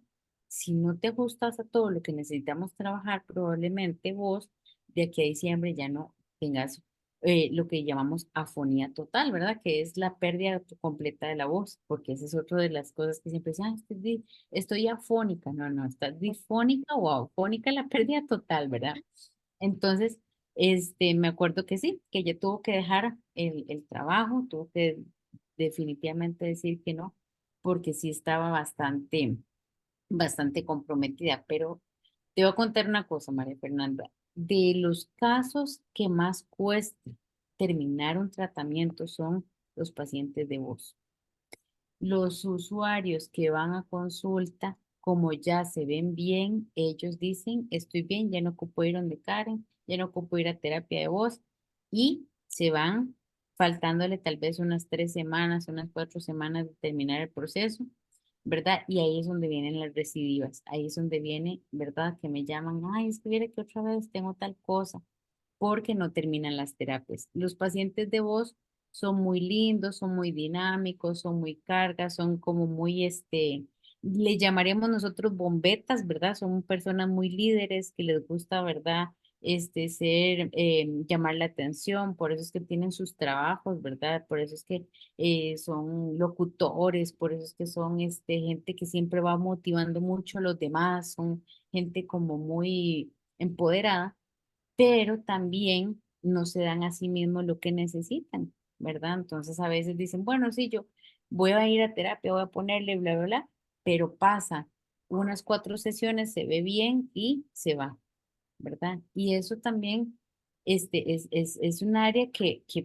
si no te ajustas a todo lo que necesitamos trabajar, probablemente vos de aquí a diciembre ya no tengas lo que llamamos afonía total, ¿verdad? Que es la pérdida completa de la voz, porque esa es otra de las cosas que siempre dicen, "Ah, estoy afónica". No, no, estás difónica o afónica, la pérdida total, ¿verdad? Entonces, me acuerdo que sí, que ella tuvo que dejar el trabajo, tuvo que definitivamente decir que no. porque sí estaba bastante comprometida. Pero te voy a contar una cosa, María Fernanda. De los casos que más cuesta terminar un tratamiento son los pacientes de voz. Los usuarios que van a consulta, como ya se ven bien, ellos dicen, estoy bien, ya no ocupo ir donde Karen, ya no ocupo ir a terapia de voz y se van faltándole tal vez unas 3 semanas, unas 4 semanas de terminar el proceso, ¿verdad? Y ahí es donde vienen las recidivas, ahí es donde viene, ¿verdad? Que me llaman, ay, es que viera que otra vez tengo tal cosa porque no terminan las terapias. Los pacientes de voz son muy lindos, son muy dinámicos, son muy cargas, son como muy, le llamaríamos nosotros bombetas, ¿verdad? Son personas muy líderes que les gusta, ¿verdad? Llamar la atención, por eso es que tienen sus trabajos, ¿verdad? Por eso es que son locutores, por eso es que son gente que siempre va motivando mucho a los demás, son gente como muy empoderada, pero también no se dan a sí mismos lo que necesitan, ¿verdad? Entonces a veces dicen, bueno, sí, yo voy a ir a terapia, voy a ponerle bla, bla, bla, pero pasa unas 4 sesiones, se ve bien y se va, ¿verdad? Y eso también es un área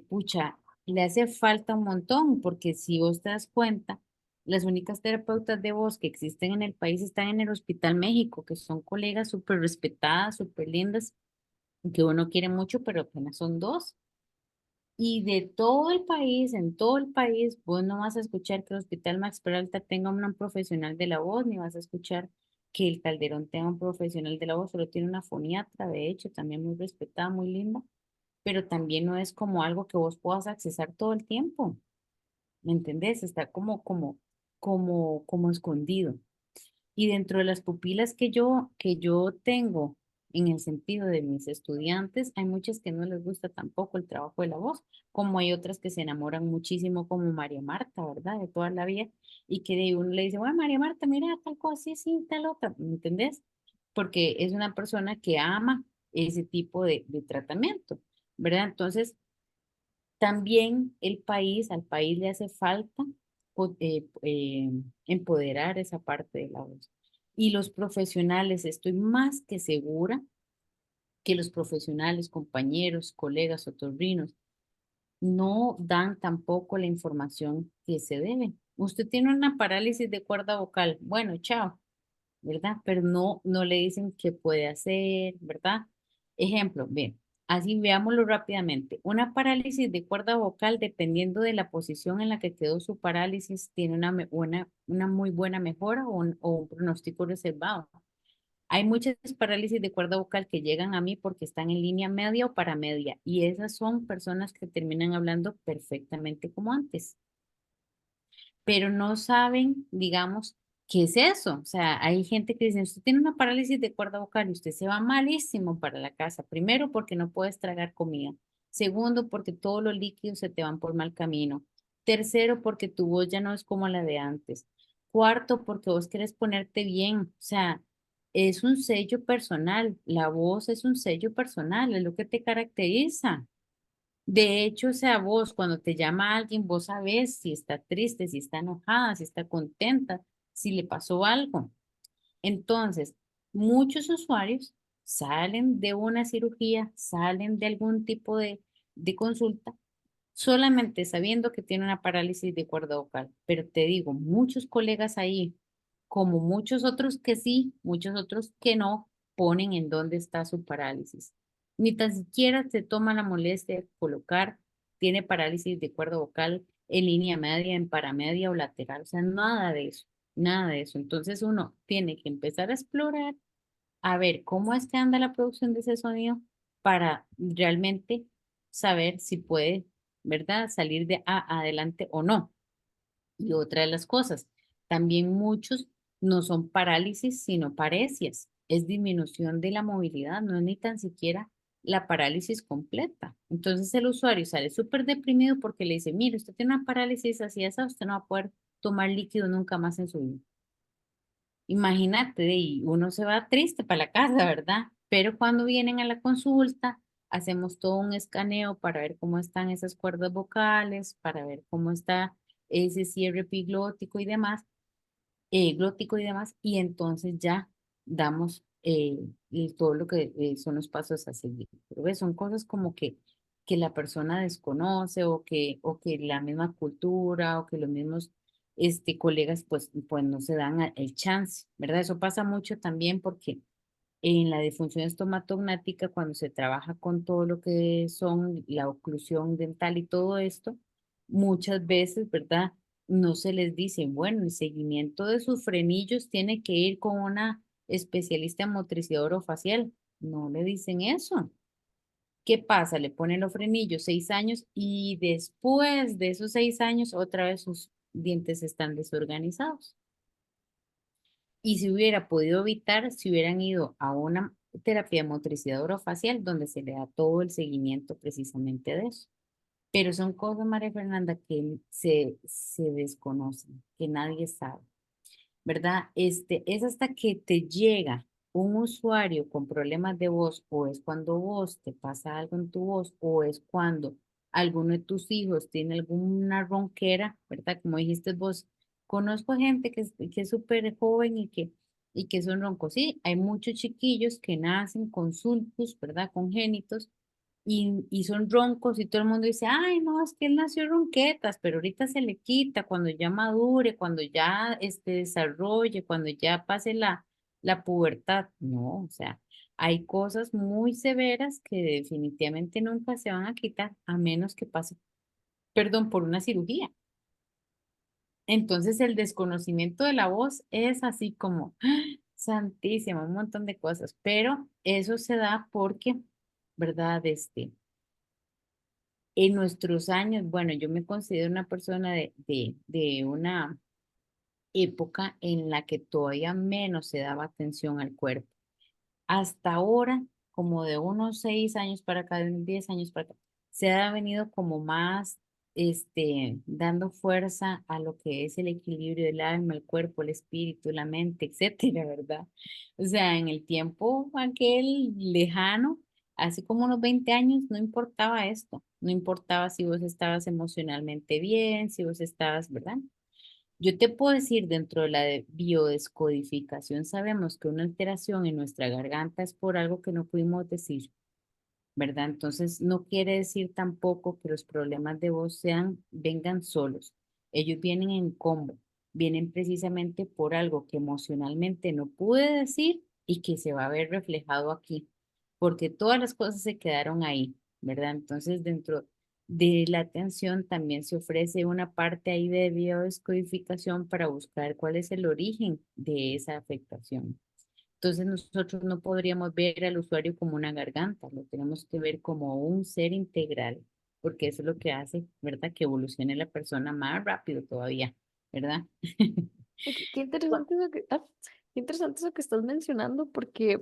pucha, le hace falta un montón, porque si vos te das cuenta, las únicas terapeutas de voz que existen en el país están en el Hospital México, que son colegas súper respetadas, súper lindas, que uno quiere mucho, pero apenas son dos. Y de todo el país, en todo el país, vos no vas a escuchar que el Hospital Max Peralta tenga una profesional de la voz, ni vas a escuchar que el Calderón tenga un profesional de la voz, solo tiene una foniatra, de hecho, también muy respetada, muy linda, pero también no es como algo que vos puedas accesar todo el tiempo, ¿me entendés? Está como escondido. Y dentro de las pupilas que yo tengo, en el sentido de mis estudiantes, hay muchas que no les gusta tampoco el trabajo de la voz, como hay otras que se enamoran muchísimo, como María Marta, ¿verdad? De toda la vida, y que de uno le dice, bueno, María Marta, mira, tal cosa, sí, sí, tal otra, ¿me entendés? Porque es una persona que ama ese tipo de tratamiento, ¿verdad? Entonces, también al país le hace falta empoderar esa parte de la voz. Y los profesionales, estoy más que segura que los profesionales, compañeros, colegas, otorrinos, no dan tampoco la información que se debe. Usted tiene una parálisis de cuerda vocal. Bueno, chao, ¿verdad? Pero no le dicen qué puede hacer, ¿verdad? Ejemplo, bien, así veámoslo rápidamente. Una parálisis de cuerda vocal, dependiendo de la posición en la que quedó su parálisis, tiene una muy buena mejora o un pronóstico reservado. Hay muchas parálisis de cuerda vocal que llegan a mí porque están en línea media o paramedia, y esas son personas que terminan hablando perfectamente como antes, pero no saben, digamos, qué es eso. O sea, hay gente que dice, usted tiene una parálisis de cuerda vocal y usted se va malísimo para la casa. Primero, porque no puedes tragar comida. Segundo, porque todos los líquidos se te van por mal camino. Tercero, porque tu voz ya no es como la de antes. Cuarto, porque vos querés ponerte bien. O sea, es un sello personal. La voz es un sello personal, es lo que te caracteriza. De hecho, o sea, vos cuando te llama alguien, vos sabés si está triste, si está enojada, si está contenta, si le pasó algo. Entonces, muchos usuarios salen de una cirugía, salen de algún tipo de consulta, solamente sabiendo que tiene una parálisis de cuerda vocal. Pero te digo, muchos colegas ahí, como muchos otros que sí, muchos otros que no, ponen en dónde está su parálisis. Ni tan siquiera se toma la molestia de colocar, tiene parálisis de cuerda vocal en línea media, en paramedia o lateral. O sea, nada de eso, nada de eso. Entonces uno tiene que empezar a explorar, a ver cómo es que anda la producción de ese sonido para realmente saber si puede, ¿verdad?, salir adelante o no. Y otra de las cosas, también muchos no son parálisis, sino paresias. Es disminución de la movilidad, no es ni tan siquiera la parálisis completa. Entonces el usuario sale súper deprimido porque le dice, mire, usted tiene una parálisis así, esa, usted no va a poder tomar líquido nunca más en su vida. Imagínate, y uno se va triste para la casa, ¿verdad? Pero cuando vienen a la consulta, hacemos todo un escaneo para ver cómo están esas cuerdas vocales, para ver cómo está ese cierre epiglótico y demás, glótico y demás, y entonces ya damos todo lo que son los pasos a seguir. Pero ves, son cosas como que la persona desconoce o que la misma cultura o que los mismos colegas pues no se dan el chance, ¿verdad? Eso pasa mucho también porque en la disfunción estomatognática, cuando se trabaja con todo lo que son la oclusión dental y todo esto, muchas veces, ¿verdad? No se les dice, bueno, el seguimiento de sus frenillos tiene que ir con una especialista en motricidad orofacial. No le dicen eso. ¿Qué pasa? Le ponen los frenillos 6 años y después de esos 6 años, otra vez sus dientes están desorganizados. Y si hubiera podido evitar, si hubieran ido a una terapia de motricidad orofacial donde se le da todo el seguimiento precisamente de eso. Pero son cosas, María Fernanda, que se desconocen, que nadie sabe. ¿Verdad? Es hasta que te llega un usuario con problemas de voz, o es cuando vos te pasa algo en tu voz, o es cuando alguno de tus hijos tiene alguna ronquera, ¿verdad? Como dijiste vos, conozco gente que es súper joven y que son roncos. Sí, hay muchos chiquillos que nacen con sulcus, ¿verdad? Congénitos y son roncos y todo el mundo dice, ay, no, es que él nació ronquetas, pero ahorita se le quita cuando ya madure, cuando ya desarrolle, cuando ya pase la pubertad. No, o sea, hay cosas muy severas que definitivamente nunca se van a quitar a menos que pase, perdón, por una cirugía. Entonces el desconocimiento de la voz es así como santísimo, un montón de cosas, pero eso se da porque, ¿verdad? En nuestros años, bueno, yo me considero una persona de una época en la que todavía menos se daba atención al cuerpo. Hasta ahora, como de unos 6 años para acá, de unos 10 años para acá, se ha venido como más, dando fuerza a lo que es el equilibrio del alma, el cuerpo, el espíritu, la mente, etcétera, ¿verdad? O sea, en el tiempo aquel lejano, hace como unos 20 años, no importaba esto, no importaba si vos estabas emocionalmente bien, si vos estabas, ¿verdad? Yo te puedo decir, dentro de la biodescodificación, sabemos que una alteración en nuestra garganta es por algo que no pudimos decir, ¿verdad? Entonces, no quiere decir tampoco que los problemas de voz vengan solos. Ellos vienen en combo, vienen precisamente por algo que emocionalmente no pude decir y que se va a ver reflejado aquí, porque todas las cosas se quedaron ahí, ¿verdad? Entonces, dentro de la atención también se ofrece una parte ahí de biodescodificación para buscar cuál es el origen de esa afectación. Entonces nosotros no podríamos ver al usuario como una garganta, lo tenemos que ver como un ser integral, porque eso es lo que hace, ¿verdad? Que evolucione la persona más rápido todavía, ¿verdad? Qué interesante qué interesante eso que estás mencionando, porque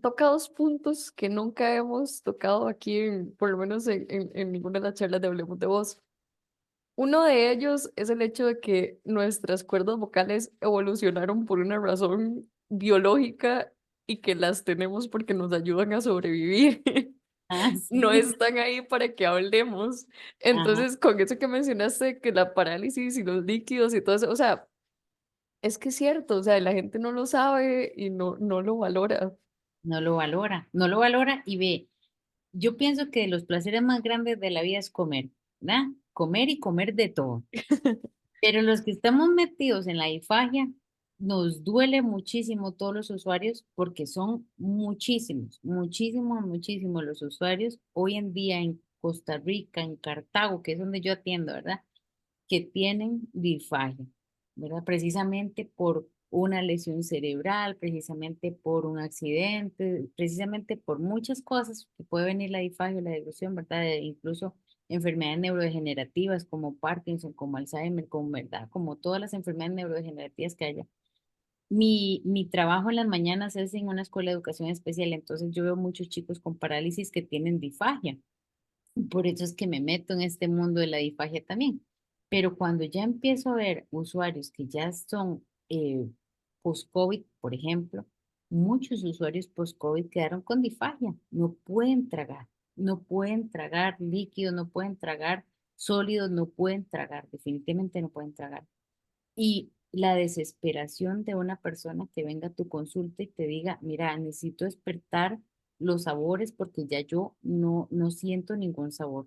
toca dos puntos que nunca hemos tocado aquí, por lo menos en ninguna de las charlas de Hablemos de Voz. Uno de ellos es el hecho de que nuestras cuerdas vocales evolucionaron por una razón biológica y que las tenemos porque nos ayudan a sobrevivir. Ah, No sí. están ahí para que hablemos. Ajá. Entonces, con eso que mencionaste, que la parálisis y los líquidos y todo eso, o sea, es que es cierto, o sea, la gente no lo sabe y no lo valora. No lo valora y ve, yo pienso que los placeres más grandes de la vida es comer, ¿verdad? Comer y comer de todo. Pero los que estamos metidos en la disfagia, nos duele muchísimo todos los usuarios porque son muchísimos, muchísimos, muchísimos los usuarios hoy en día en Costa Rica, en Cartago, que es donde yo atiendo, ¿verdad? Que tienen disfagia, ¿verdad? Precisamente por una lesión cerebral, precisamente por un accidente, precisamente por muchas cosas que puede venir la disfagia, la depresión, ¿verdad? Incluso enfermedades neurodegenerativas como Parkinson, como Alzheimer, como, ¿verdad? Como todas las enfermedades neurodegenerativas que haya. Mi trabajo en las mañanas es en una escuela de educación especial, entonces yo veo muchos chicos con parálisis que tienen disfagia. Por eso es que me meto en este mundo de la disfagia también. Pero cuando ya empiezo a ver usuarios que ya son post-COVID, por ejemplo, muchos usuarios post-COVID quedaron con disfagia. No pueden tragar líquido, no pueden tragar sólidos no pueden tragar, definitivamente no pueden tragar. Y la desesperación de una persona que venga a tu consulta y te diga, mira, necesito despertar los sabores porque ya yo no siento ningún sabor.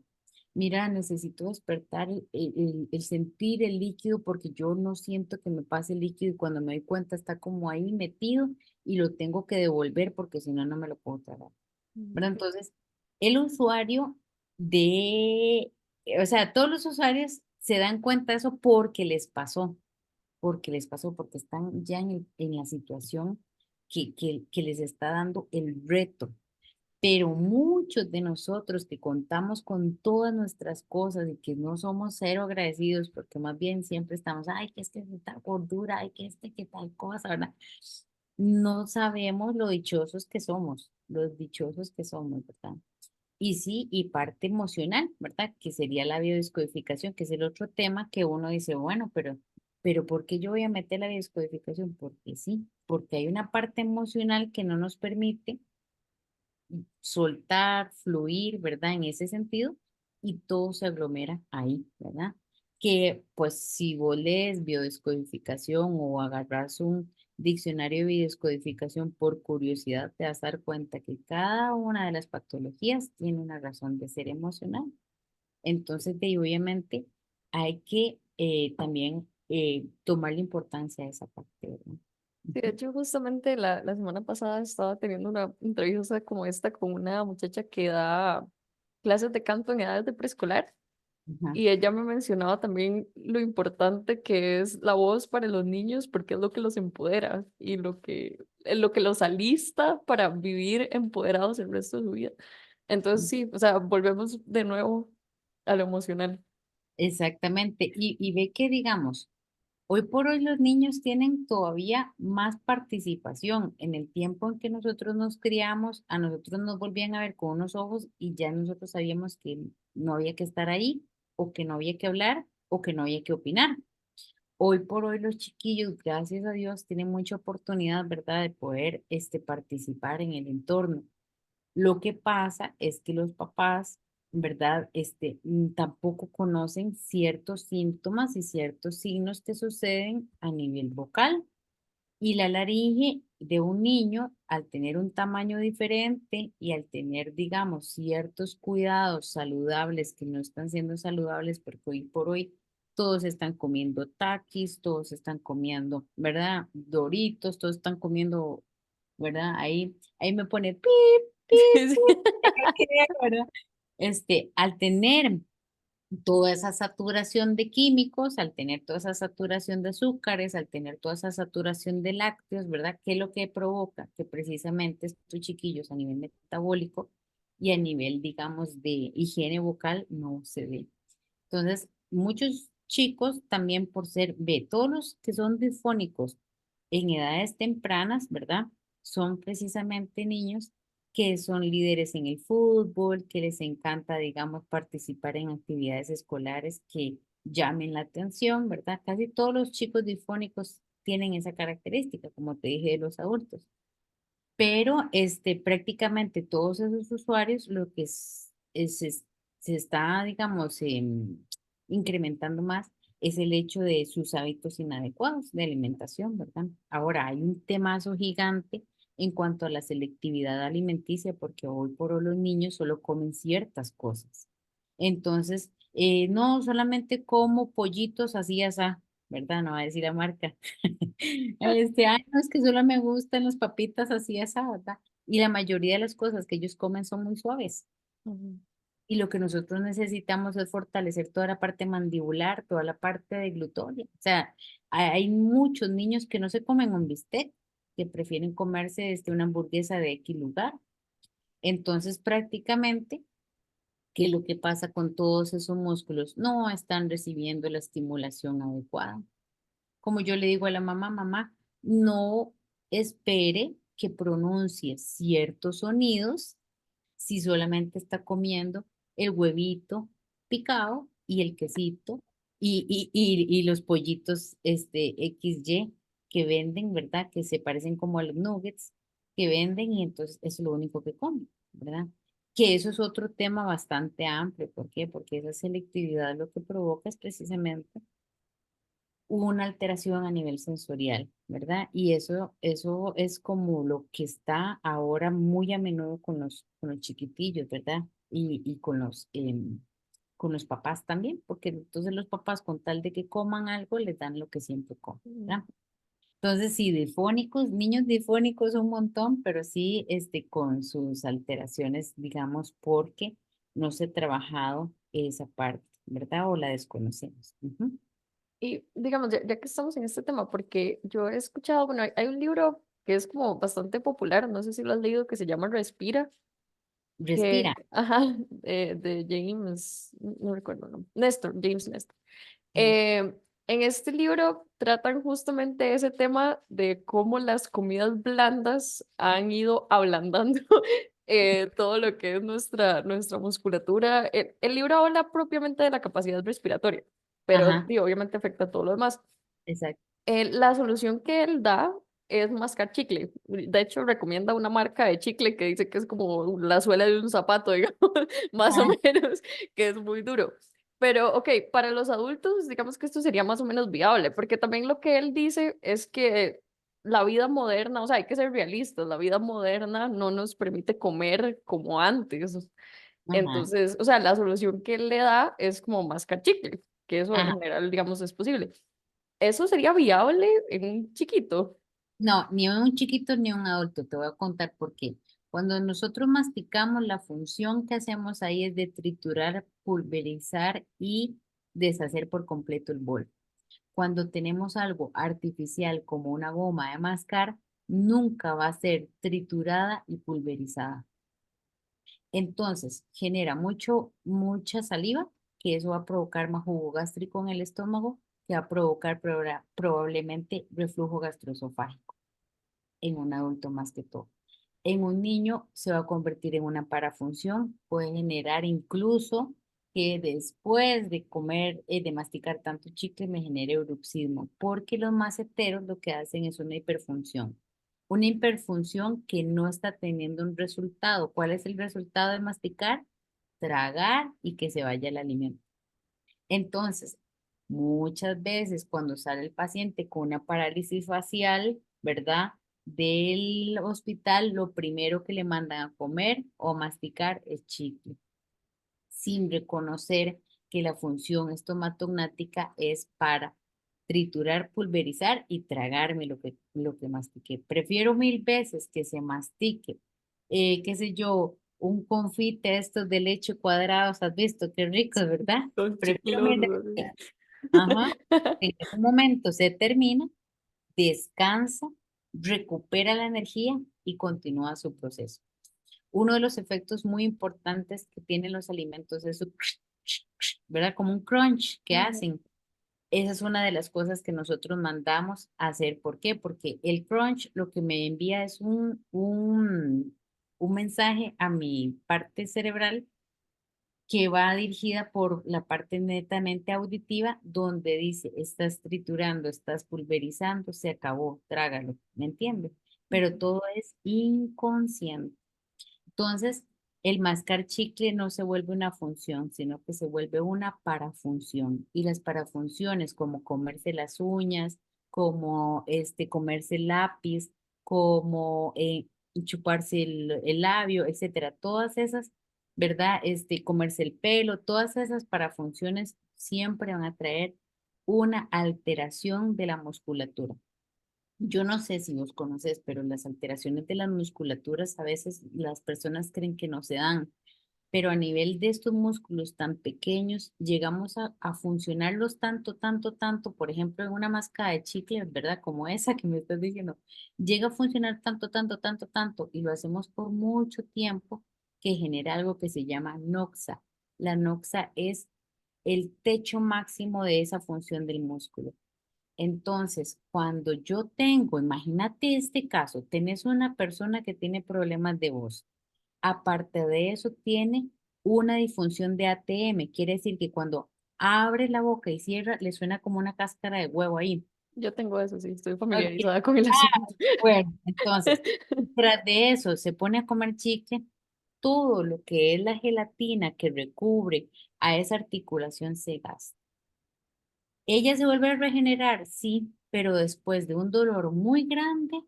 Mira, necesito despertar el sentir el líquido porque yo no siento que me pase el líquido y cuando me doy cuenta está como ahí metido y lo tengo que devolver porque si no, no me lo puedo tragar. ¿Verdad? Ok. Entonces, el usuario de, o sea, todos los usuarios se dan cuenta de eso porque les pasó, porque están ya en la situación que les está dando el reto. Pero muchos de nosotros que contamos con todas nuestras cosas y que no somos cero agradecidos, porque más bien siempre estamos, ay, que es que tal gordura, ay, que este, que tal cosa, ¿verdad? No sabemos lo dichosos que somos, los dichosos que somos, ¿verdad? Y sí, y parte emocional, ¿verdad? Que sería la biodescodificación, que es el otro tema que uno dice, bueno, pero ¿por qué yo voy a meter la biodescodificación? Porque sí, porque hay una parte emocional que no nos permite soltar, fluir, ¿verdad? En ese sentido, y todo se aglomera ahí, ¿verdad? Que pues si vos lees biodescodificación o agarras un diccionario de biodescodificación por curiosidad, te vas a dar cuenta que cada una de las patologías tiene una razón de ser emocional. Entonces, obviamente, hay que también tomar la importancia de esa parte, ¿verdad? Sí, de Ujú. hecho, justamente la semana pasada estaba teniendo una entrevista como esta con una muchacha que da clases de canto en edades de preescolar Ajá. y ella me mencionaba también lo importante que es la voz para los niños porque es lo que los empodera y lo que los alista para vivir empoderados el resto de su vida. Entonces, sí, o sea, volvemos de nuevo a lo emocional. Exactamente. Y ve que, digamos, hoy por hoy los niños tienen todavía más participación. En el tiempo en que nosotros nos criamos, a nosotros nos volvían a ver con unos ojos y ya nosotros sabíamos que no había que estar ahí o que no había que hablar o que no había que opinar. Hoy por hoy los chiquillos, gracias a Dios, tienen mucha oportunidad, ¿verdad?, de poder participar en el entorno. Lo que pasa es que los papás, ¿verdad? Tampoco conocen ciertos síntomas y ciertos signos que suceden a nivel vocal. Y la laringe de un niño, al tener un tamaño diferente y al tener, digamos, ciertos cuidados saludables que no están siendo saludables, porque hoy por hoy todos están comiendo taquis, todos están comiendo, ¿verdad? Doritos, todos están comiendo, ¿verdad? Ahí me pone pip, pip, pip, ¿verdad? Al tener toda esa saturación de químicos, al tener toda esa saturación de azúcares, al tener toda esa saturación de lácteos, ¿verdad? ¿Qué es lo que provoca? Que precisamente estos chiquillos a nivel metabólico y a nivel, digamos, de higiene vocal no se ve. Entonces, muchos chicos también por ser, ve, todos los que son disfónicos en edades tempranas, ¿verdad? Son precisamente niños que son líderes en el fútbol, que les encanta, digamos, participar en actividades escolares que llamen la atención, ¿verdad? Casi todos los chicos disfónicos tienen esa característica, como te dije, de los adultos. Pero prácticamente todos esos usuarios lo que se está, digamos, incrementando más es el hecho de sus hábitos inadecuados de alimentación, ¿verdad? Ahora hay un temazo gigante en cuanto a la selectividad alimenticia, porque hoy por hoy los niños solo comen ciertas cosas. Entonces, no solamente como pollitos así, así, ¿verdad? No va a decir la marca. Ay, no, es que solo me gustan las papitas así, así, ¿verdad? Y la mayoría de las cosas que ellos comen son muy suaves. Ujú. Y lo que nosotros necesitamos es fortalecer toda la parte mandibular, toda la parte de glutoria. O sea, hay muchos niños que no se comen un bistec, que prefieren comerse una hamburguesa de X lugar. Entonces, prácticamente, ¿qué es lo que pasa con todos esos músculos? No están recibiendo la estimulación adecuada. Como yo le digo a la mamá, mamá, no espere que pronuncie ciertos sonidos si solamente está comiendo el huevito picado y el quesito y los pollitos XY que venden, ¿verdad? Que se parecen como a los nuggets que venden y entonces eso es lo único que comen, ¿verdad? Que eso es otro tema bastante amplio. ¿Por qué? Porque esa selectividad lo que provoca es precisamente una alteración a nivel sensorial, ¿verdad? Y eso es como lo que está ahora muy a menudo con los chiquitillos, ¿verdad? Y con los papás también, porque entonces los papás con tal de que coman algo, les dan lo que siempre comen, Mm. ¿verdad? Entonces, sí, difónicos, niños difónicos un montón, pero sí, con sus alteraciones, digamos, porque no se ha trabajado esa parte, ¿verdad? O la desconocemos. Ujú. Y digamos, ya que estamos en este tema, porque yo he escuchado, bueno, hay un libro que es como bastante popular, no sé si lo has leído, que se llama Respira, Respira. ajá, de James, no recuerdo el nombre, Nestor, James Nestor. eh, En este libro tratan justamente ese tema de cómo las comidas blandas han ido ablandando todo lo que es nuestra musculatura. El libro habla propiamente de la capacidad respiratoria, pero Ajá, sí, obviamente afecta a todo lo demás. exacto. La solución que él da es mascar chicle. De hecho, recomienda una marca de chicle que dice que es como la suela de un zapato, digamos, más o Ah, menos, que es muy duro. Pero, ok, para los adultos, digamos que esto sería más o menos viable, porque también lo que él dice es que la vida moderna, o sea, hay que ser realistas, la vida moderna no nos permite comer como antes. ajá, Entonces, o sea, la solución que él le da es como mascar chicle, que eso en ajá. general, digamos, es posible. ¿Eso sería viable en un chiquito? No, ni un chiquito ni un adulto. Te voy a contar por qué. Cuando nosotros masticamos, la función que hacemos ahí es de triturar, pulverizar y deshacer por completo el bol. Cuando tenemos algo artificial como una goma de mascar, nunca va a ser triturada y pulverizada. Entonces, genera mucha saliva, que eso va a provocar más jugo gástrico en el estómago, que va a provocar probablemente reflujo gastroesofágico en un adulto más que todo. En un niño se va a convertir en una parafunción, puede generar incluso que después de comer, de masticar tanto chicle, me genere bruxismo, porque los maceteros lo que hacen es una hiperfunción. Una hiperfunción que no está teniendo un resultado. ¿Cuál es el resultado de masticar? Tragar y que se vaya el alimento. Entonces, muchas veces cuando sale el paciente con una parálisis facial, ¿verdad? Del hospital, lo primero que le mandan a comer o masticar es chicle, sin reconocer que la función estomatognática es para triturar, pulverizar y tragarme lo que mastiqué. Prefiero mil veces que se mastique, qué sé yo, un confite estos de leche cuadrados, ¿has visto? Qué ricos, ¿verdad? Con Prefiero mil chicloso. veces que, ajá, en ese momento se termina, descansa, recupera la energía y continúa su proceso. Uno de los efectos muy importantes que tienen los alimentos es su, ¿verdad? Como un crunch que Ujú. hacen. Esa es una de las cosas que nosotros mandamos a hacer. ¿Por qué? Porque el crunch lo que me envía es un mensaje a mi parte cerebral que va dirigida por la parte netamente auditiva, donde dice, estás triturando, estás pulverizando, se acabó, trágalo, ¿me entiendes? Pero todo es inconsciente. Entonces, el mascar chicle no se vuelve una función, sino que se vuelve una parafunción. Y las parafunciones, como comerse las uñas, como comerse el lápiz, como chuparse el labio, etcétera, todas esas, ¿verdad? Comerse el pelo, todas esas parafunciones siempre van a traer una alteración de la musculatura. Yo no sé si vos conoces, pero las alteraciones de las musculaturas a veces las personas creen que no se dan, pero a nivel de estos músculos tan pequeños llegamos a funcionarlos tanto, por ejemplo, en una máscara de chicle, ¿verdad? Como esa que me estás diciendo, llega a funcionar tanto, y lo hacemos por mucho tiempo que genera algo que se llama noxa. La noxa es el techo máximo de esa función del músculo. Entonces, cuando yo tengo, imagínate este caso, tenés una persona que tiene problemas de voz. Aparte de eso, tiene una disfunción de ATM. Quiere decir que cuando abre la boca y cierra, le suena como una cáscara de huevo ahí. Yo tengo eso, sí, estoy Ok. familiarizada con el Ah, asunto. bueno, entonces, tras de eso, se pone a comer chicle, todo lo que es la gelatina que recubre a esa articulación se gasta. Ella se vuelve a regenerar, sí, pero después de un dolor muy grande,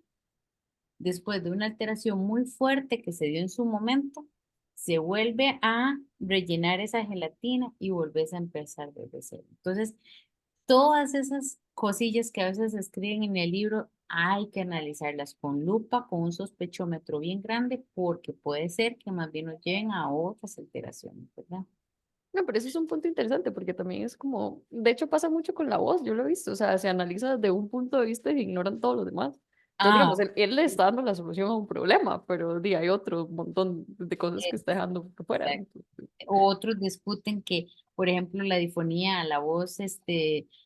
después de una alteración muy fuerte que se dio en su momento, se vuelve a rellenar esa gelatina y volvés a empezar desde cero. Entonces, todas esas cosillas que a veces se escriben en el libro, hay que analizarlas con lupa, con un sospechómetro bien grande, porque puede ser que más bien nos lleven a otras alteraciones, ¿verdad? No, pero eso es un punto interesante porque también es como, de hecho pasa mucho con la voz, yo lo he visto, o sea, se analiza desde un punto de vista y se ignoran todos los demás. Entonces, digamos, Ah, él le está dando la solución a un problema, pero di, hay otro montón de cosas que está dejando por fuera. exacto. Otros discuten que, por ejemplo, la difonía, la voz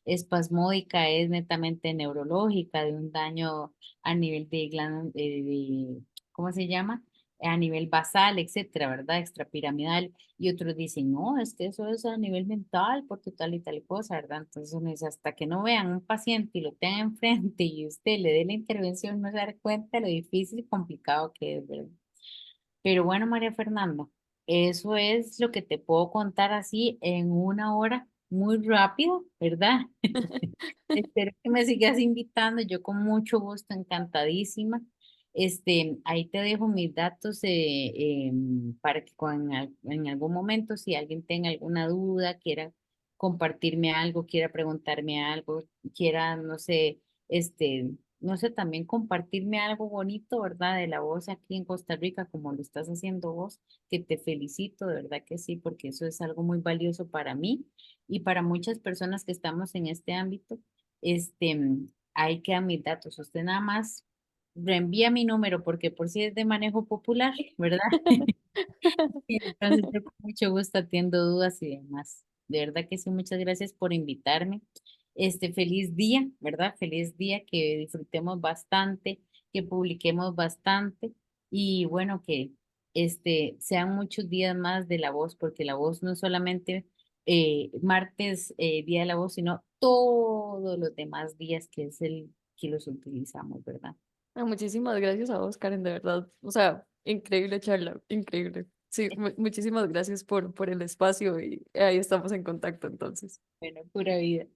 espasmódica es netamente neurológica, de un daño a nivel de glándula, ¿cómo se llama? A nivel basal, etcétera, ¿verdad? Extrapiramidal. Y otros dicen, no, es que eso es a nivel mental, porque tal y tal cosa, ¿verdad? Entonces uno dice, hasta que no vean un paciente y lo tengan enfrente y usted le dé la intervención, no se da cuenta de lo difícil y complicado que es, ¿verdad? Pero bueno, María Fernanda, eso es lo que te puedo contar así en una hora, muy rápido, ¿verdad? Espero que me sigas invitando, yo con mucho gusto, encantadísima. Ahí te dejo mis datos para que en algún momento, si alguien tenga alguna duda, quiera compartirme algo, quiera preguntarme algo, quiera, no sé, no sé, también compartirme algo bonito, ¿verdad? De la voz aquí en Costa Rica, como lo estás haciendo vos, que te felicito, de verdad que sí, porque eso es algo muy valioso para mí y para muchas personas que estamos en este ámbito. Ahí quedan mis datos. Usted nada más reenvía mi número porque por si es de manejo popular, ¿verdad? Entonces yo con mucho gusto atiendo dudas y demás. De verdad que sí, muchas gracias por invitarme. Feliz día, ¿verdad? Feliz día, que disfrutemos bastante, que publiquemos bastante y bueno, que sean muchos días más de la voz, porque la voz no es solamente martes, Día de la Voz, sino todos los demás días que es el que los utilizamos, ¿verdad? Ah, muchísimas gracias a vos, Karen, de verdad. O sea, increíble charla, increíble. Sí, muchísimas gracias por el espacio y ahí estamos en contacto entonces. Bueno, pura vida.